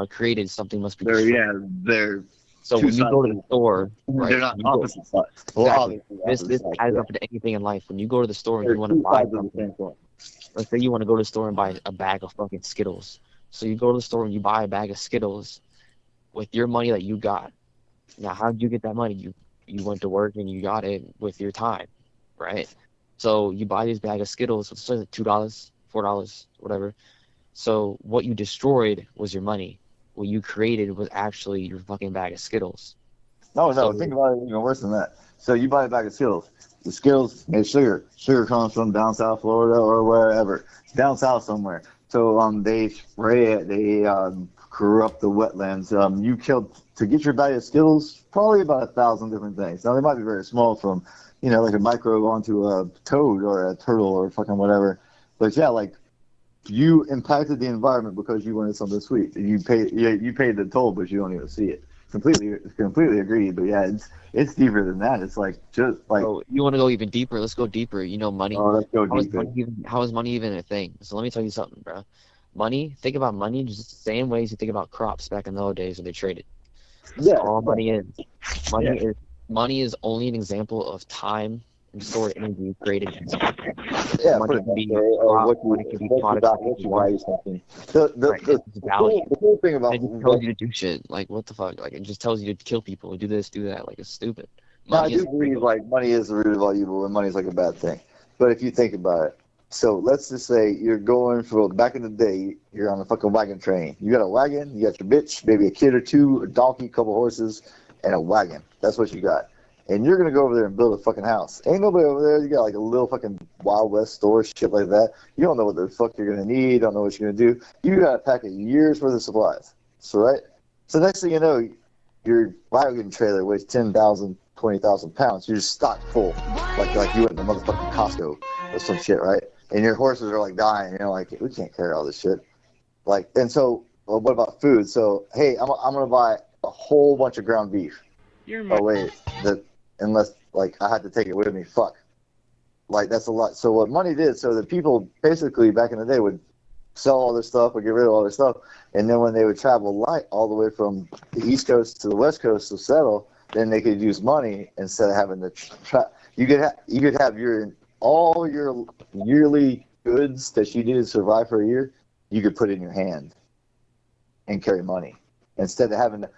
C: created, something must be destroyed.
B: They're
C: So
B: two
C: when you go to
B: sides.
C: the store, right,
B: They're not
C: you go-
B: opposite sides. Well,
C: Exactly.
B: obviously,
C: this
B: opposite sides,
C: adds
B: yeah.
C: up to anything in life. When you go to the store and
B: They're
C: you want to
B: two
C: buy
B: sides of the
C: something,
B: same coin.
C: let's say you want to go to the store and buy a bag of fucking Skittles. So you go to the store and you buy a bag of Skittles with your money that you got. Now, how did you get that money? You went to work and you got it with your time, right? So you buy this bag of Skittles, it's like $2, $4, whatever. So what you destroyed was your money. What you created was actually your fucking bag of Skittles.
B: No,
C: So-
B: think about it even worse than that. So you buy a bag of Skittles. The Skittles is sugar. Sugar comes from down south Florida or wherever. Down south somewhere. So they spray it. They corrupt the wetlands. You killed, to get your bag of Skittles, probably about 1,000 different things. Now, they might be very small from, like a microbe onto a toad or a turtle or fucking whatever. But yeah, you impacted the environment because you wanted something sweet. You paid the toll, but you don't even see it. Completely agreed. But yeah, it's deeper than that. It's
C: So you want to go even deeper? Let's go deeper. Money.
B: oh, let's go
C: How is
B: deeper.
C: money even a thing? So let me tell you something, bro. Money, think about money just the same ways you think about crops back in the old days when they traded. That's
B: Yeah.
C: all money is. Money
B: Yeah.
C: is money is only an example of time and stored energy created.
B: Yeah,
C: Money
B: put it
C: can be
B: that way, or
C: crops, money can be products,
B: what you value something.
C: right? It's value.
B: The cool thing about
C: It just tells you to do shit. Like, what the fuck? Like, it just tells you to kill people, do this, do that. Like, it's stupid.
B: now, I
C: Money
B: do
C: is
B: believe like money is the root of all evil, and money is like a bad thing. But if you think about it, so let's just say you're going for back in the day, you're on a fucking wagon train. You got a wagon, you got your bitch, maybe a kid or two, a donkey, a couple horses, and a wagon. That's what you got. And you're gonna go over there and build a fucking house. Ain't nobody over there. You got like a little fucking Wild West store, shit like that. You don't know what the fuck you're gonna need. Don't know what you're gonna do. You got a pack of years worth of supplies. So right. So next thing you know, your wagon trailer weighs 10,000, 20,000 pounds. You're just stocked full, like you went to motherfucking Costco or some shit, right? And your horses are like dying. You know, like we can't carry all this shit. Like, and so well, what about food? So hey, I'm gonna buy a whole bunch of ground beef. Oh wait, unless like I had to take it with me. Fuck. Like that's a lot. So what money did, so the people basically back in the day would sell all this stuff or get rid of all this stuff, and then when they would travel light all the way from the East Coast to the West Coast to settle, then they could use money instead of having to you could have all your yearly goods that you needed to survive for a year, you could put in your hand and carry money instead of having to.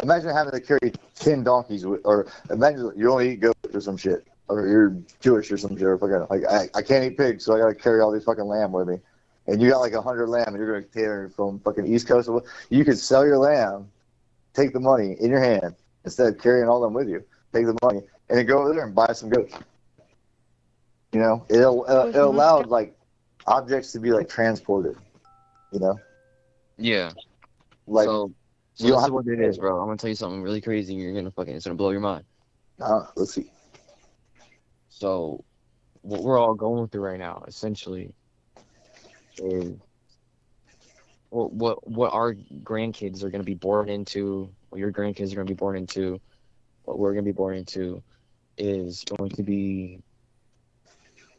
B: Imagine having to carry 10 donkeys, or imagine you only eat goat or some shit, or you're Jewish or some shit. Or fucking, like I can't eat pigs, so I gotta carry all these fucking lamb with me. And you got like 100 lamb, and you're gonna carry from fucking East Coast. You could sell your lamb, take the money in your hand instead of carrying all them with you. Take the money and then go over there and buy some goats. You know, it'll allow like objects to be like transported. You know.
C: Yeah.
B: Like.
C: So this is what it is, bro. I'm gonna tell you something really crazy. It's gonna blow your mind.
B: Let's see.
C: So, what we're all going through right now, essentially, is what our grandkids are gonna be born into. What your grandkids are gonna be born into. What we're gonna be born into is going to be.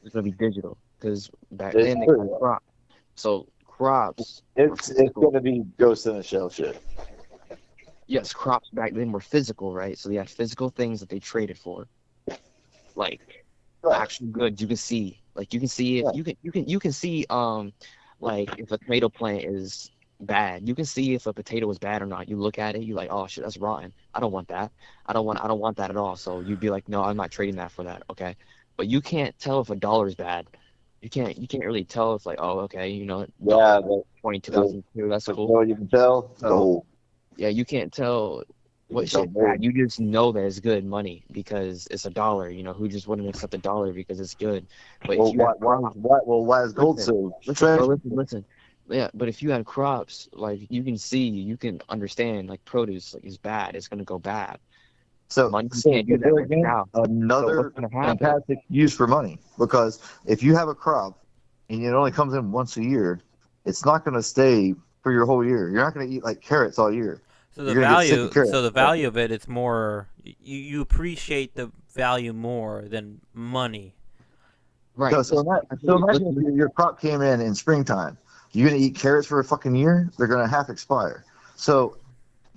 C: It's gonna be digital because back then they had crops. So crops.
B: It's gonna be Ghost in the Shell shit.
C: Yes, crops back then were physical, right? So they had physical things that they traded for, like actual goods. You can see, like you can see if you can see like if a tomato plant is bad. You can see if a potato is bad or not. You look at it, you're like, oh shit, that's rotten. I don't want that. I don't want that at all. So you'd be like, no, I'm not trading that for that. Okay, but you can't tell if a dollar is bad. You can't really tell if like, oh okay, you know,
B: yeah,
C: 2002, that's cool.
B: Well, you can tell.
C: So, yeah, you can't tell what shit bad. You just know that it's good money because it's $1. You know, who just wouldn't accept $1 because it's good? But
B: well,
C: if you
B: why is gold so?
C: Listen. Yeah, but if you had crops, like you can understand, like produce like is bad, it's gonna go bad.
B: So
C: money can't do that
B: again,
C: now.
B: Another fantastic use for money, because if you have a crop and it only comes in once a year, it's not gonna stay for your whole year. You're not going to eat like carrots all year.
A: So the value of it, it's more you appreciate the value more than money.
C: Right.
B: So imagine if your crop came in springtime. You're going to eat carrots for a fucking year. They're going to half expire. So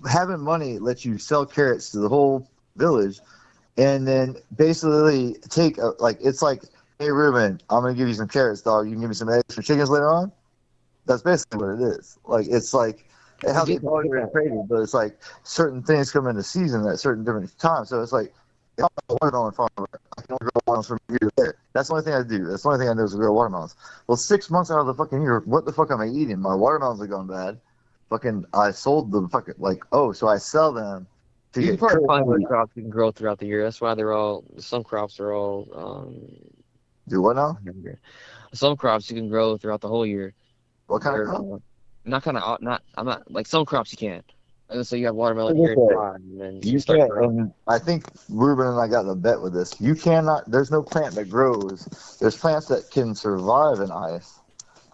B: having money lets you sell carrots to the whole village, and then basically take it's like, hey Ruben, I'm going to give you some carrots, dog. You can give me some eggs for chickens later on. That's basically what it is. Like it's like how they always been traded, but it's like certain things come into season at certain different times. So it's like I'm a watermelon farmer. I can only grow watermelons from here to there. That's the only thing I do. That's the only thing I know is to grow watermelons. Well, 6 months out of the fucking year, what the fuck am I eating? My watermelons are going bad. Fucking, I sold them. Fucking so I sell them.
C: You can probably find what crops you can grow throughout the year. That's why some crops are all.
B: Do what now?
C: Some crops you can grow throughout the whole year.
B: What kind of crop?
C: I'm not like some crops you can't. So you have watermelon here and then
B: you can't. And I think Ruben and I got in a bet with this. You cannot. There's no plant that grows. There's plants that can survive in ice,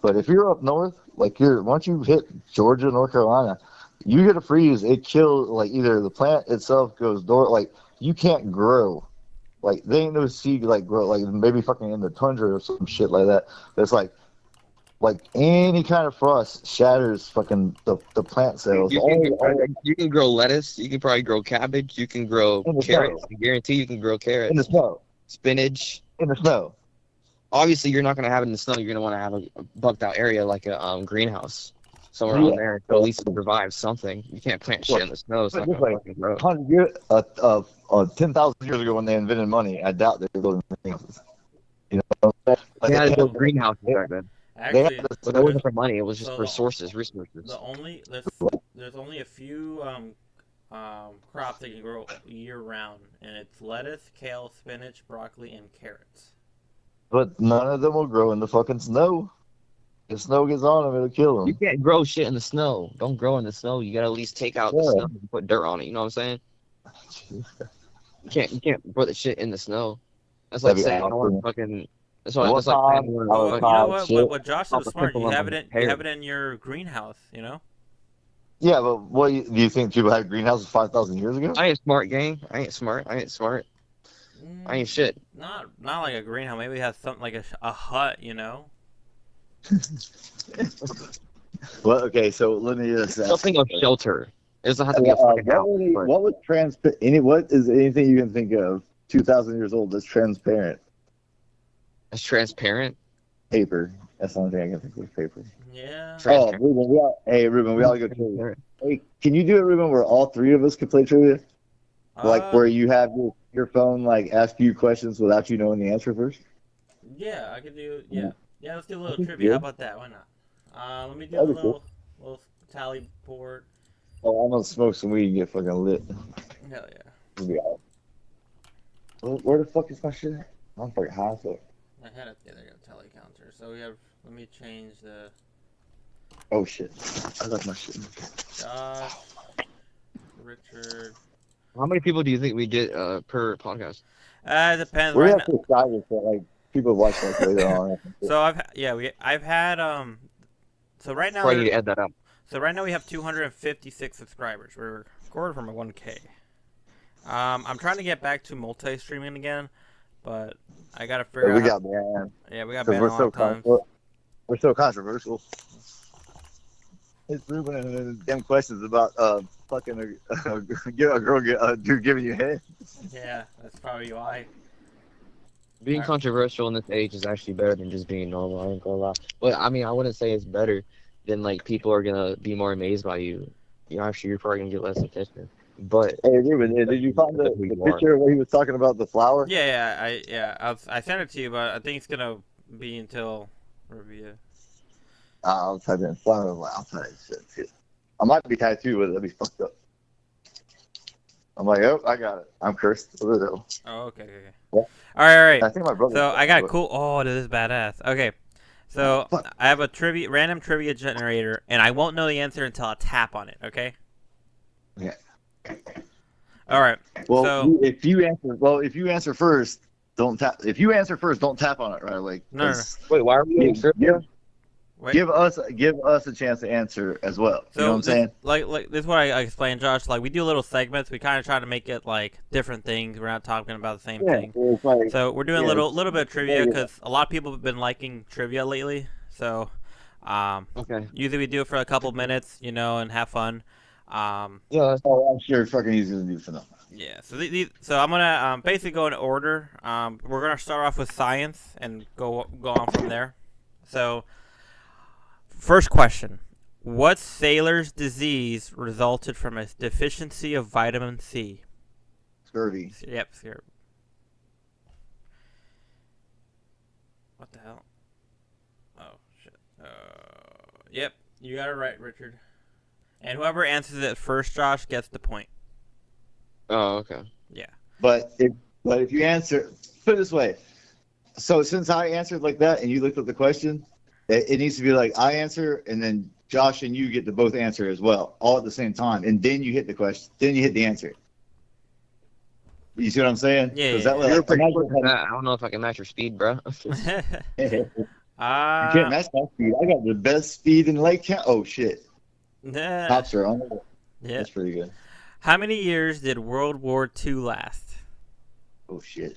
B: but if you're up north, like once you hit Georgia, North Carolina, you get a freeze. It kills. Like either the plant itself goes like you can't grow. Like they ain't no seed like grow. Like maybe fucking in the tundra or some shit like that. But it's like. like any kind of frost shatters fucking the plant cells.
C: You can grow lettuce. You can probably grow cabbage. You can grow
B: In the
C: carrots.
B: snow.
C: I guarantee you can grow carrots.
B: In the snow.
C: Spinach.
B: In the snow.
C: Obviously, you're not going to have it in the snow. You're going to want to have a bucked out area like a greenhouse somewhere on there to at least survive something. You can't plant shit in the snow. It's not
B: Just
C: going to
B: like
C: fucking grow.
B: 100 years, 10,000 years ago when they invented money, I doubt they were building greenhouses. You know, like
C: They had to build greenhouses back then.
A: Actually,
C: But it wasn't for money. It was just
A: So
C: for
A: the-
C: resources.
A: there's only a few crops that can grow year round, and it's lettuce, kale, spinach, broccoli, and carrots.
B: But none of them will grow in the fucking snow. If snow gets on them, it'll kill
C: You
B: them.
C: can't grow shit in the snow. Don't grow in the snow. You gotta at least take out the
B: Yeah.
C: snow and put dirt on it. You know what I'm saying? You can't put the shit in the snow. That's like
B: That'd be
C: saying I don't want
B: awesome.
C: fucking. That's like
B: One
C: saying I
B: time,
C: don't
B: I
C: want
B: was
A: You
C: to
A: know
B: hot
A: what?
B: shit.
A: What Josh
C: Pop
A: is
C: a
A: smart.
C: pimple
A: You
C: on
A: have
C: my
A: it
C: hair.
A: in your greenhouse. You know.
B: Yeah, but what do you think people had greenhouses 5,000 years ago?
C: I ain't smart, gang. I ain't smart. I ain't shit.
A: Not like a greenhouse. Maybe it has something like a hut. You know.
B: Well, okay, so let me just ask.
C: Something of shelter. It doesn't have to be a fucking house. but-
B: What would what is anything you can think of 2,000 years old that's transparent?
C: It's transparent.
B: Paper. That's the only thing I can think of. Paper.
A: Yeah.
B: Oh, Ruben, we all go trivia. Hey, can you do it, Ruben, where all three of us can play trivia? Like where you have your phone like ask you questions without you knowing the answer first?
A: Yeah, I could do. Yeah. Yeah. Let's do a little
B: Okay,
A: trivia.
B: yeah.
A: How about that? Why not? Let me do a
B: That'd be
A: little tally board.
B: Oh, I'm gonna smoke some weed and get fucking lit.
A: Hell yeah.
B: It'll be all right. Where the fuck is my shit at? I'm fucking high as fuck.
A: I had a there you go, tally counter. So we have. Let me change the
B: Oh shit. I left my shit.
A: Josh, Richard.
C: How many people do you think we get per podcast?
A: It depends.
B: We're
A: Right
B: gonna have to decide this, but like people watch like later on.
A: So I've had So right now.
C: Probably need to add that up.
A: So right now we have 256 subscribers. We're recorded from a 1K. I'm trying to get back to multi-streaming again, but I gotta figure
B: We
A: out.
B: got banned
A: Yeah, we got
B: because
A: banned a lot of times.
B: we're so controversial. It's Ruben and them questions about fucking a girl dude giving you head.
A: Yeah, that's probably why.
C: Being controversial in this age is actually better than just being normal. I ain't gonna lie. But I mean, I wouldn't say it's better than like people are gonna be more amazed by you. You know, actually, you're probably gonna get less attention. But
B: Hey Ruben, did you find the picture where he was talking about the flower?
A: I sent it to you, but I think it's gonna be until review.
B: I'll type in flower. I'll type shit too. I might be tattooed with it. That'd be fucked up. I'm like, oh, I got it. I'm cursed.
A: Oh, okay.
B: Yeah.
A: All right.
B: I think my brother.
A: So I got cool. Oh, this is badass. Okay, so I have a random trivia generator, and I won't know the answer until I tap on it. Okay.
B: Yeah.
A: All right.
B: Well,
A: so
B: if you answer first, don't tap. If you answer first, don't tap on it right away.
A: No.
C: wait, why are we doing trivia?
A: wait.
B: Give us a chance to answer as well.
A: So
B: You know what I'm saying?
A: Like this is what I explained, Josh. Like we do little segments. We kind of try to make it like different things. We're not talking about the same thing.
B: It's like,
A: So we're doing
B: Yeah.
A: a little bit of trivia
B: Yeah.
A: because a lot of people have been liking trivia lately. So
C: Okay.
A: usually we do it for a couple minutes, you know, and have fun.
C: Yeah. That's,
B: I'm sure it's fucking easy to do for them.
A: Yeah. So so I'm gonna basically go in order. We're gonna start off with science and go on from there. So first question: what sailor's disease resulted from a deficiency of vitamin C?
B: Scurvy.
A: Yep. Scurvy. What the hell? Oh shit. Yep. You got it right, Richard. And whoever answers it first, Josh, gets the point.
C: oh, okay.
B: But if you answer, put it this way. So since I answered like that and you looked at the question, it needs to be like I answer and then Josh and you get to both answer as well, all at the same time, and then you hit the question, then you hit the answer. You see what I'm saying?
A: Yeah,
B: 'Cause that
A: yeah.
B: way,
C: I don't know if I can match your speed, bro.
B: you can't match my speed. I got the best speed in Lake County. Oh shit, Tops are on it.
A: yeah.
B: That's pretty good.
A: How many years did World War II last?
B: Oh shit,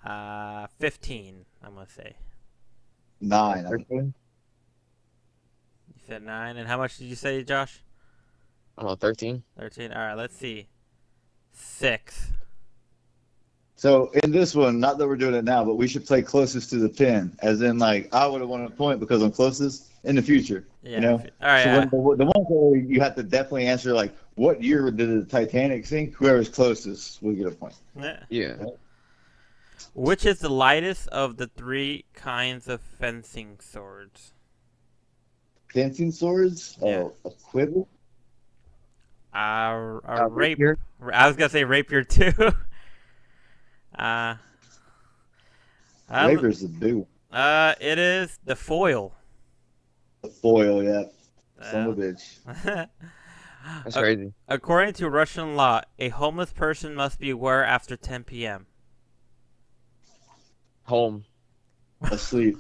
A: 15, I'm gonna say.
B: 9.
C: 13?
A: said 9. And how much did you say, Josh?
C: I don't know, 13.
A: 13. All right, let's see. 6.
B: So in this one, not that we're doing it now, but we should play closest to the pin, as in like I would have won a point because I'm closest in the future.
A: Yeah.
B: You know.
A: All right.
B: So when the ones where you have to definitely answer like what year did the Titanic sink? Whoever's closest will get a point.
C: Yeah.
A: Which is the lightest of the 3 kinds of fencing swords?
B: Fencing swords?
A: Yeah.
B: Oh, a quiver?
A: A
C: Rapier?
A: I was gonna say rapier too.
B: Rapier's the big one.
A: It is the foil.
B: The foil, yeah. Son of a bitch.
C: That's crazy.
A: According to Russian law, a homeless person must be where after 10 p.m.
C: Home.
B: Asleep.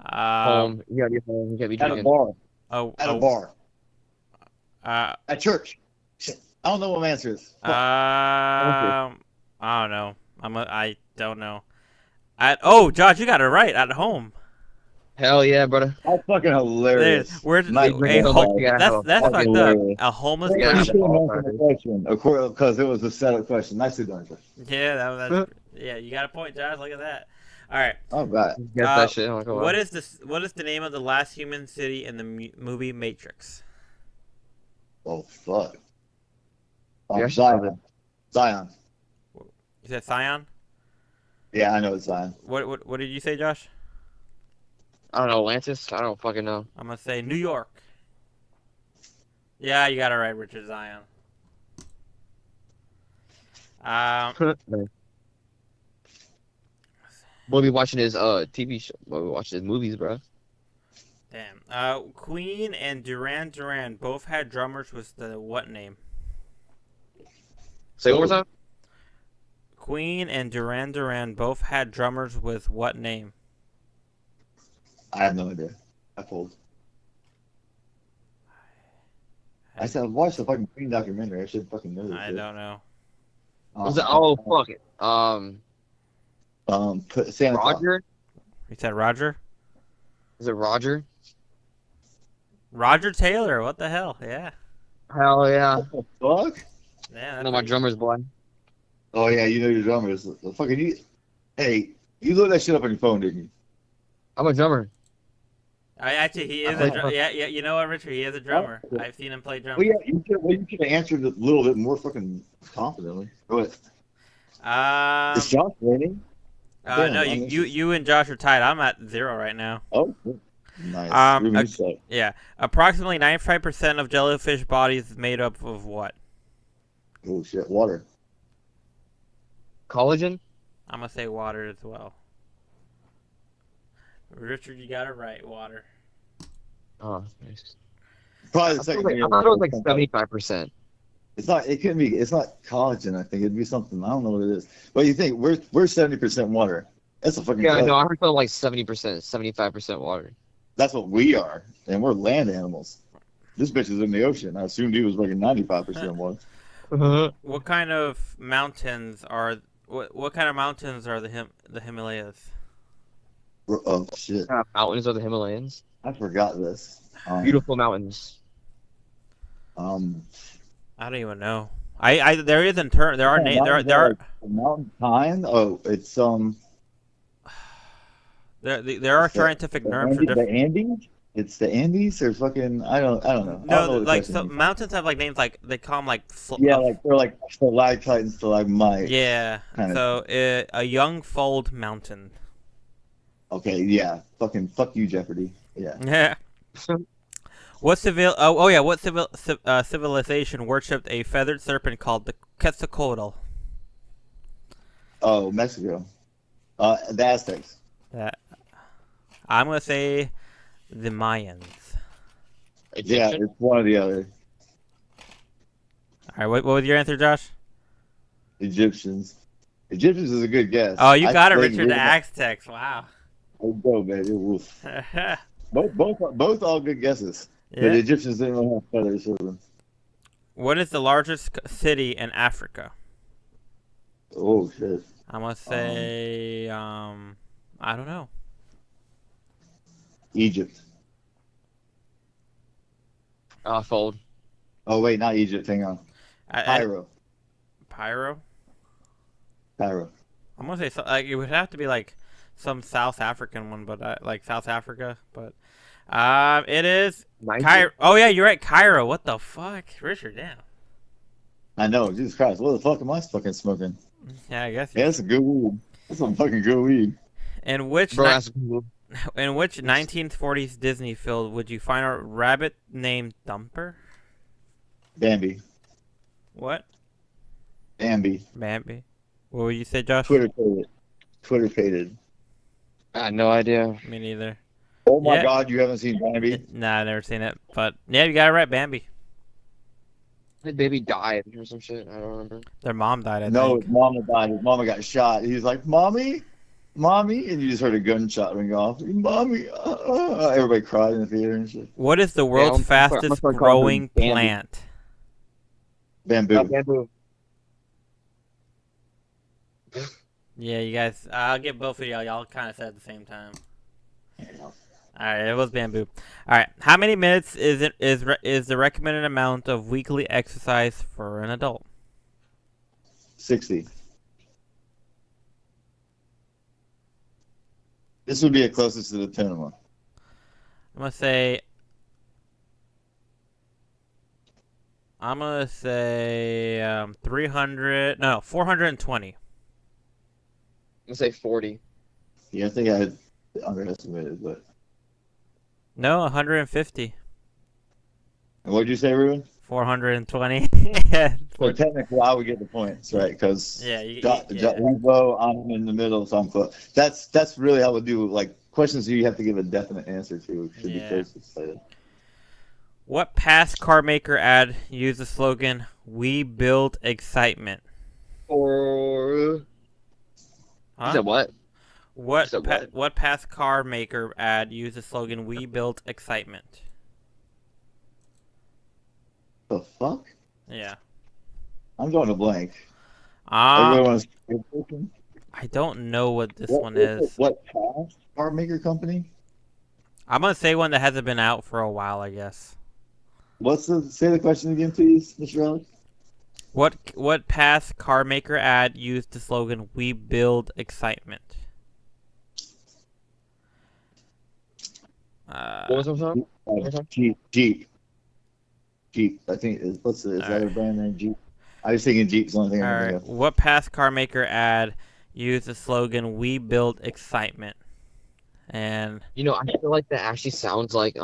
C: Home. You gotta be home. You gotta be
B: At a
C: drinking.
B: bar.
A: Oh,
B: At a bar.
A: Uh,
B: At church. Shit. I don't know what my answer is. Fuck.
A: I don't know. I don't know. Josh, you got it right. At home.
C: Hell yeah, brother.
B: That's fucking hilarious.
A: Where's
B: Nice.
A: that's fucked up.
B: hilarious.
A: A homeless
C: Yeah.
B: You
A: person.
B: should have answered the question, because it was a setup question. Nicely done, sir.
A: Yeah, yeah. You got a point, Josh. Look at that. All right.
B: All right.
C: Get that shit. I'm like, oh, wow.
A: What is the name of the last human city in the movie Matrix?
B: Oh, fuck.
C: Yeah,
B: Zion. Zion.
A: You said Sion?
B: Yeah, I know it's Zion.
A: What did you say, Josh?
C: I don't know, Atlantis? I don't fucking know.
A: I'm gonna say New York. Yeah, you got it right, Richard Zion.
C: We'll be watching his TV show. We'll be watching his movies, bro.
A: Damn. Queen and Duran Duran both had drummers with the what name?
C: Say one more time.
A: Queen and Duran Duran both had drummers with what name?
B: I have no idea. I pulled. I said, watch the fucking Queen documentary. I should fucking know this.
A: I
B: shit.
A: don't know.
C: Was it? Oh, fuck it.
B: Put Santa Claus.
C: Roger?
A: You said Roger?
C: Is it Roger?
A: Roger Taylor. What the hell? Yeah.
C: Hell yeah.
B: What the fuck?
A: Yeah.
C: I know my drummer's boy.
B: Oh yeah, you know your drummers. The fucking you. Hey, you looked that shit up on your phone, didn't you?
C: I'm a drummer.
A: He is a drummer. Yeah. You know what, Richard? He is a drummer. I've seen him play drums.
B: Well, yeah, you should have answered it a little bit more fucking confidently. Go ahead. Is Josh winning?
A: No, you and Josh are tied. I'm at 0 right now.
B: Oh, good. Nice. Ruben, you suck.
A: Yeah. Approximately 95% of jellyfish bodies is made up of what?
B: Oh shit, water.
C: Collagen?
A: I'm gonna say water as well. Richard, you got it right. Water.
C: Oh, nice.
B: Probably the
C: I
B: second.
C: thought it was like 75%.
B: It's not. It couldn't be. It's not collagen. I think it'd be something. I don't know what it is. But you think we're 70% water? That's a fucking.
C: Yeah,
B: cut.
C: no, I heard something like 70%, 75% water.
B: That's what we are, and we're land animals. This bitch is in the ocean. I assumed he was like 95% water.
A: What kind of mountains are the Himalayas?
B: Oh shit!
C: Mountains are the Himalayas.
B: I forgot this.
C: Beautiful mountains.
A: I don't even know. There isn't term. There are names. There are
B: mountain pine. Oh, it's
A: There are scientific terms for
B: The
A: different.
B: Andes. It's the Andes or fucking. I don't know. I don't
A: No,
B: know what
A: like
B: the
A: so,
B: fuck it means.
A: mountains have like names like they call them like.
B: Yeah, like they're like stalactite and stalagmite.
A: Yeah.
B: Kinda.
A: So a young fold mountain.
B: Okay. Yeah. Fucking fuck you, Jeopardy. Yeah.
A: Yeah. What civilization worshipped a feathered serpent called the Quetzalcoatl?
B: Oh, Mexico. The Aztecs.
A: I'm gonna say the Mayans.
B: Yeah,
C: Egyptian?
B: it's one or the other.
A: All right, what was your answer, Josh?
B: Egyptians. Egyptians is a good guess.
A: Oh, you got it,
B: played
A: Richard. The
B: really-
A: Aztecs. Wow.
B: Let's go, baby. Oof.
A: Yeah.
B: Both all good guesses. But the Egyptians didn't really have feathers for them.
A: What is the largest city in Africa?
B: Oh shit.
A: I'm gonna say I don't know.
B: Egypt.
C: Fold.
B: Oh wait, not Egypt. Hang on. Cairo.
A: Pyro.
B: Cairo.
A: I'm gonna say like it would have to be like some South African one, but like South Africa. But it is Cairo. Oh yeah, you're right, Cairo. What the fuck, Richard? Damn.
B: I know. Jesus Christ. What the fuck am I fucking smoking?
A: Yeah, I guess.
B: Yeah, that's a good weed. That's some fucking good weed.
A: In which
C: Bro,
A: in which 1940s Disney film would you find a rabbit named Thumper?
B: Bambi.
A: What?
B: Bambi.
A: Bambi. What would you say, Josh?
B: Twitter pated.
C: I had no idea.
A: Me neither.
B: Oh my
A: Yeah.
B: God, you haven't seen Bambi?
A: Nah, I've never seen it. But yeah, you got it right, Bambi.
C: Did baby died or some shit? I don't remember.
A: Their mom died, I
B: No,
A: think.
B: his mama died. His mama got shot. He's like, "Mommy, mommy," and you just heard a gunshot ring off. "Mommy," everybody cried in the theater and shit.
A: What is the world's
C: I'm
A: fastest
C: start calling
A: growing
C: him Bambi.
A: plant?
B: Bamboo.
C: Bamboo.
A: Yeah, you guys. I'll get both of y'all. Y'all kind of said at the same time. All right, it was bamboo. All right, how many minutes is the recommended amount of weekly exercise for an adult?
B: 60. This would be the closest to the 10 one.
A: I'm gonna say 300. No, 420.
C: I'm gonna say 40.
B: Yeah, I think I had underestimated, but.
A: No, 150.
B: And what'd you say, Ruben?
A: 420.
B: So technically, I would get the points, right? Because
A: Yeah,
B: we vote. I'm in the middle, so I'm close. That's really how we do like questions you have to give a definite answer to. Should be
A: Yeah.
B: closest.
A: What past car maker ad used the slogan "We build excitement"?
C: Or
A: Huh?
C: said what?
A: What
C: said what?
A: what past car maker ad used the slogan "We build excitement"?
B: The fuck?
A: Yeah.
B: I'm going to blank. Everybody wants to
A: I don't know what this one is.
B: What past car maker company?
A: I'm gonna say one that hasn't been out for a while, I guess.
B: Say the question again, please, Mr. Alex?
A: What past car maker ad used the slogan "We build excitement"?
C: What was the song?
B: Jeep. I think is that a brand name? Jeep. I was thinking Jeep's the only thing
A: All
B: I'm
A: right.
B: thinking of.
A: What past car maker ad used the slogan "We build excitement"? And
C: You know, I feel like that actually sounds like
B: It's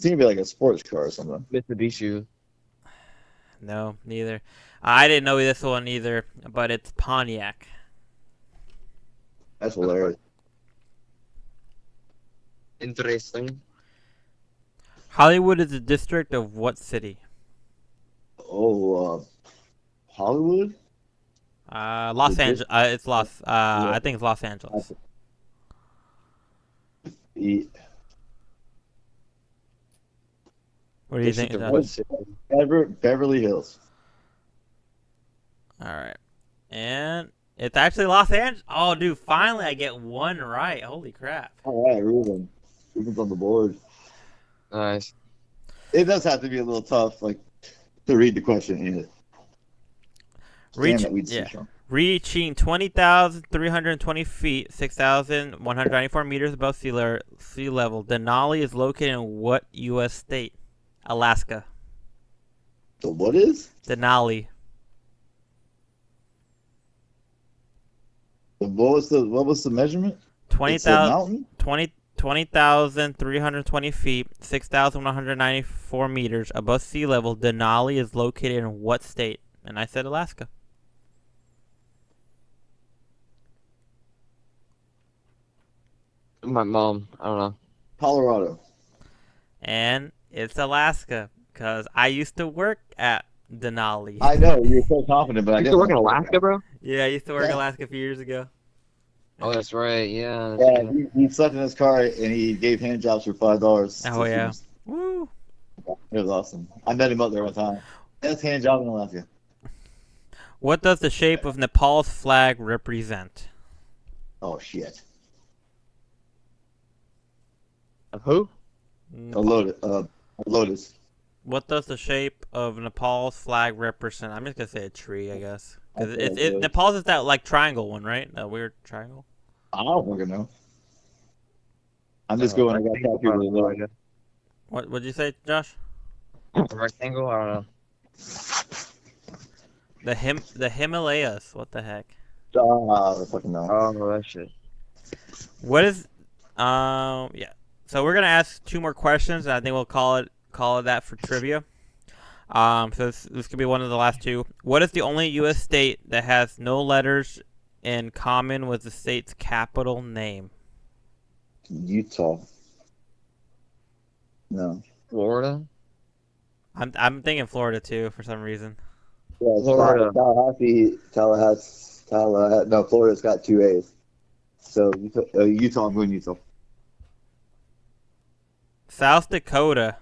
B: gonna be like a sports car or something.
C: Mitsubishi.
A: no, neither. I didn't know this one either, but it's Pontiac.
B: That's hilarious.
C: Interesting.
A: Hollywood is a district of what city?
B: Oh, Hollywood?
A: Los
B: The
A: Angeles. It's Los. I think it's Los Angeles. What do you think?
C: District of
A: Josh?
C: what city?
B: Beverly Hills.
A: All right, and it's actually Los Angeles. Oh, dude! Finally, I get one right. Holy crap!
B: All right, Ruben. Ruben's on the board.
C: Nice.
B: It does have to be a little tough, like, to read the question in it.
A: Reaching 20,320 feet, 6,194 meters above sea level, Denali is located in what U.S. state? Alaska.
B: So what is?
A: Denali.
B: What was the measurement?
A: 20,320 feet, 6,194 meters above sea level. Denali is located in what state? And I said Alaska.
C: My mom. I don't know.
B: Colorado.
A: And it's Alaska, because I used to work at Denali.
B: I know you're so confident, but I
C: You
B: didn't.
C: still work in Alaska, bro?
A: Yeah, I used to work in Alaska a few years ago.
C: Oh, that's right. Yeah.
B: Yeah, he slept in his car and he gave hand jobs for $5.
A: Oh, yeah. Woo!
B: It was awesome. I met him up there one time. That's hand job in Alaska.
A: What does the shape of Nepal's flag represent?
B: Oh shit.
C: Of who?
B: A lotus. A lotus.
A: What does the shape of Nepal's flag represent? I'm just gonna say a tree, I guess. Cause
B: Okay, good.
A: Nepal's is that like triangle one, right? That weird triangle.
B: I don't fucking know. I'm just going. I got
C: Rectangle,
B: copied
C: I
B: with
C: don't know, I
B: it.
C: guess.
A: What'd you say, Josh?
C: A rectangle? I don't know.
A: The Himalayas. What the heck?
B: I fucking know.
C: Oh, that shit.
A: What is yeah. So we're gonna ask 2 more questions, and I think we'll call it that for trivia. So this could be one of the last 2. What is the only U.S. state that has no letters in common with the state's capital name?
B: Utah. No.
C: Florida?
A: I'm thinking Florida too for some reason.
B: Yeah, it's
C: Florida.
B: Tallahassee. No, Florida's got 2 A's. So Utah. I'm going Utah.
A: South Dakota.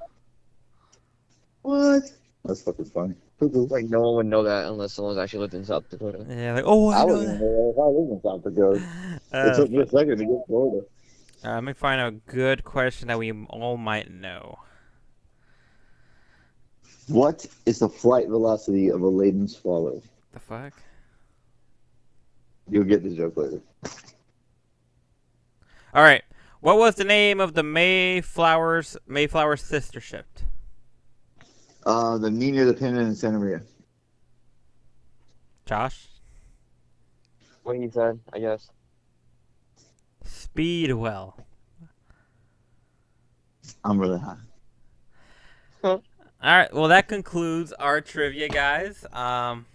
B: What? That's fucking funny. Cuckoo.
C: Like, no one would know that unless someone's actually lived in South Dakota.
A: Yeah, like oh
B: I
A: I know
B: wouldn't
A: that.
B: know if I lived in South Dakota. It took me a second to get Florida.
A: Let me find a good question that we all might know.
B: What is the flight velocity of a laden swallow?
A: The fuck?
B: You'll get the joke later.
A: All right. What was the name of the Mayflower's sister ship?
B: The Nina, the Pinnace, and Santa Maria.
A: Josh?
C: What he said, I guess.
A: Speedwell.
B: I'm really high.
A: All right. Well, that concludes our trivia, guys. And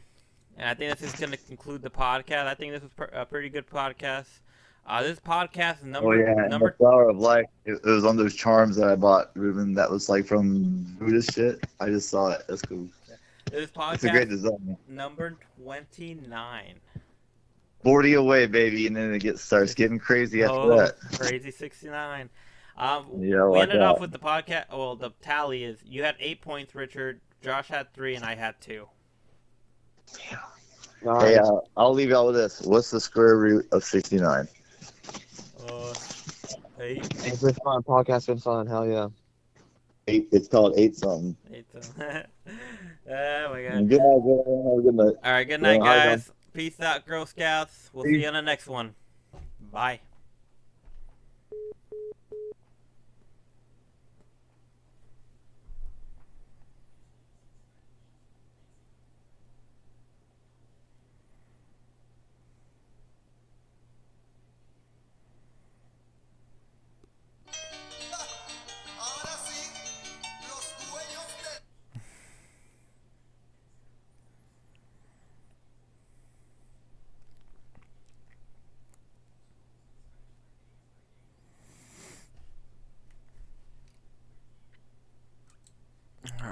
A: I think this is going to conclude the podcast. I think this was a pretty good podcast. This podcast
B: The Flower of Life. It was on those charms that I bought, Ruben. That was like from Buddhist shit. I just saw it. That's cool.
A: This
B: It's a great
A: podcast
B: design.
A: number 29.
B: 40 away, baby, and then it starts getting crazy after
A: Oh,
B: that.
A: crazy 69.
B: Yeah,
A: We
B: like
A: ended off
B: that.
A: with the podcast. Well, the tally is you had 8 points, Richard. Josh had 3, and I had 2.
B: Hey, I'll leave y'all with this. What's the square root of 69?
A: 8.
C: It's been fun. Podcast been fun. Hell yeah.
B: 8. It's called 8 something.
A: 8. Oh my god.
B: And good night, everyone. Have a good night.
A: All right. Good night,
B: Yeah, all right,
A: guys. Peace out, Girl Scouts. We'll see you on the next one. Bye.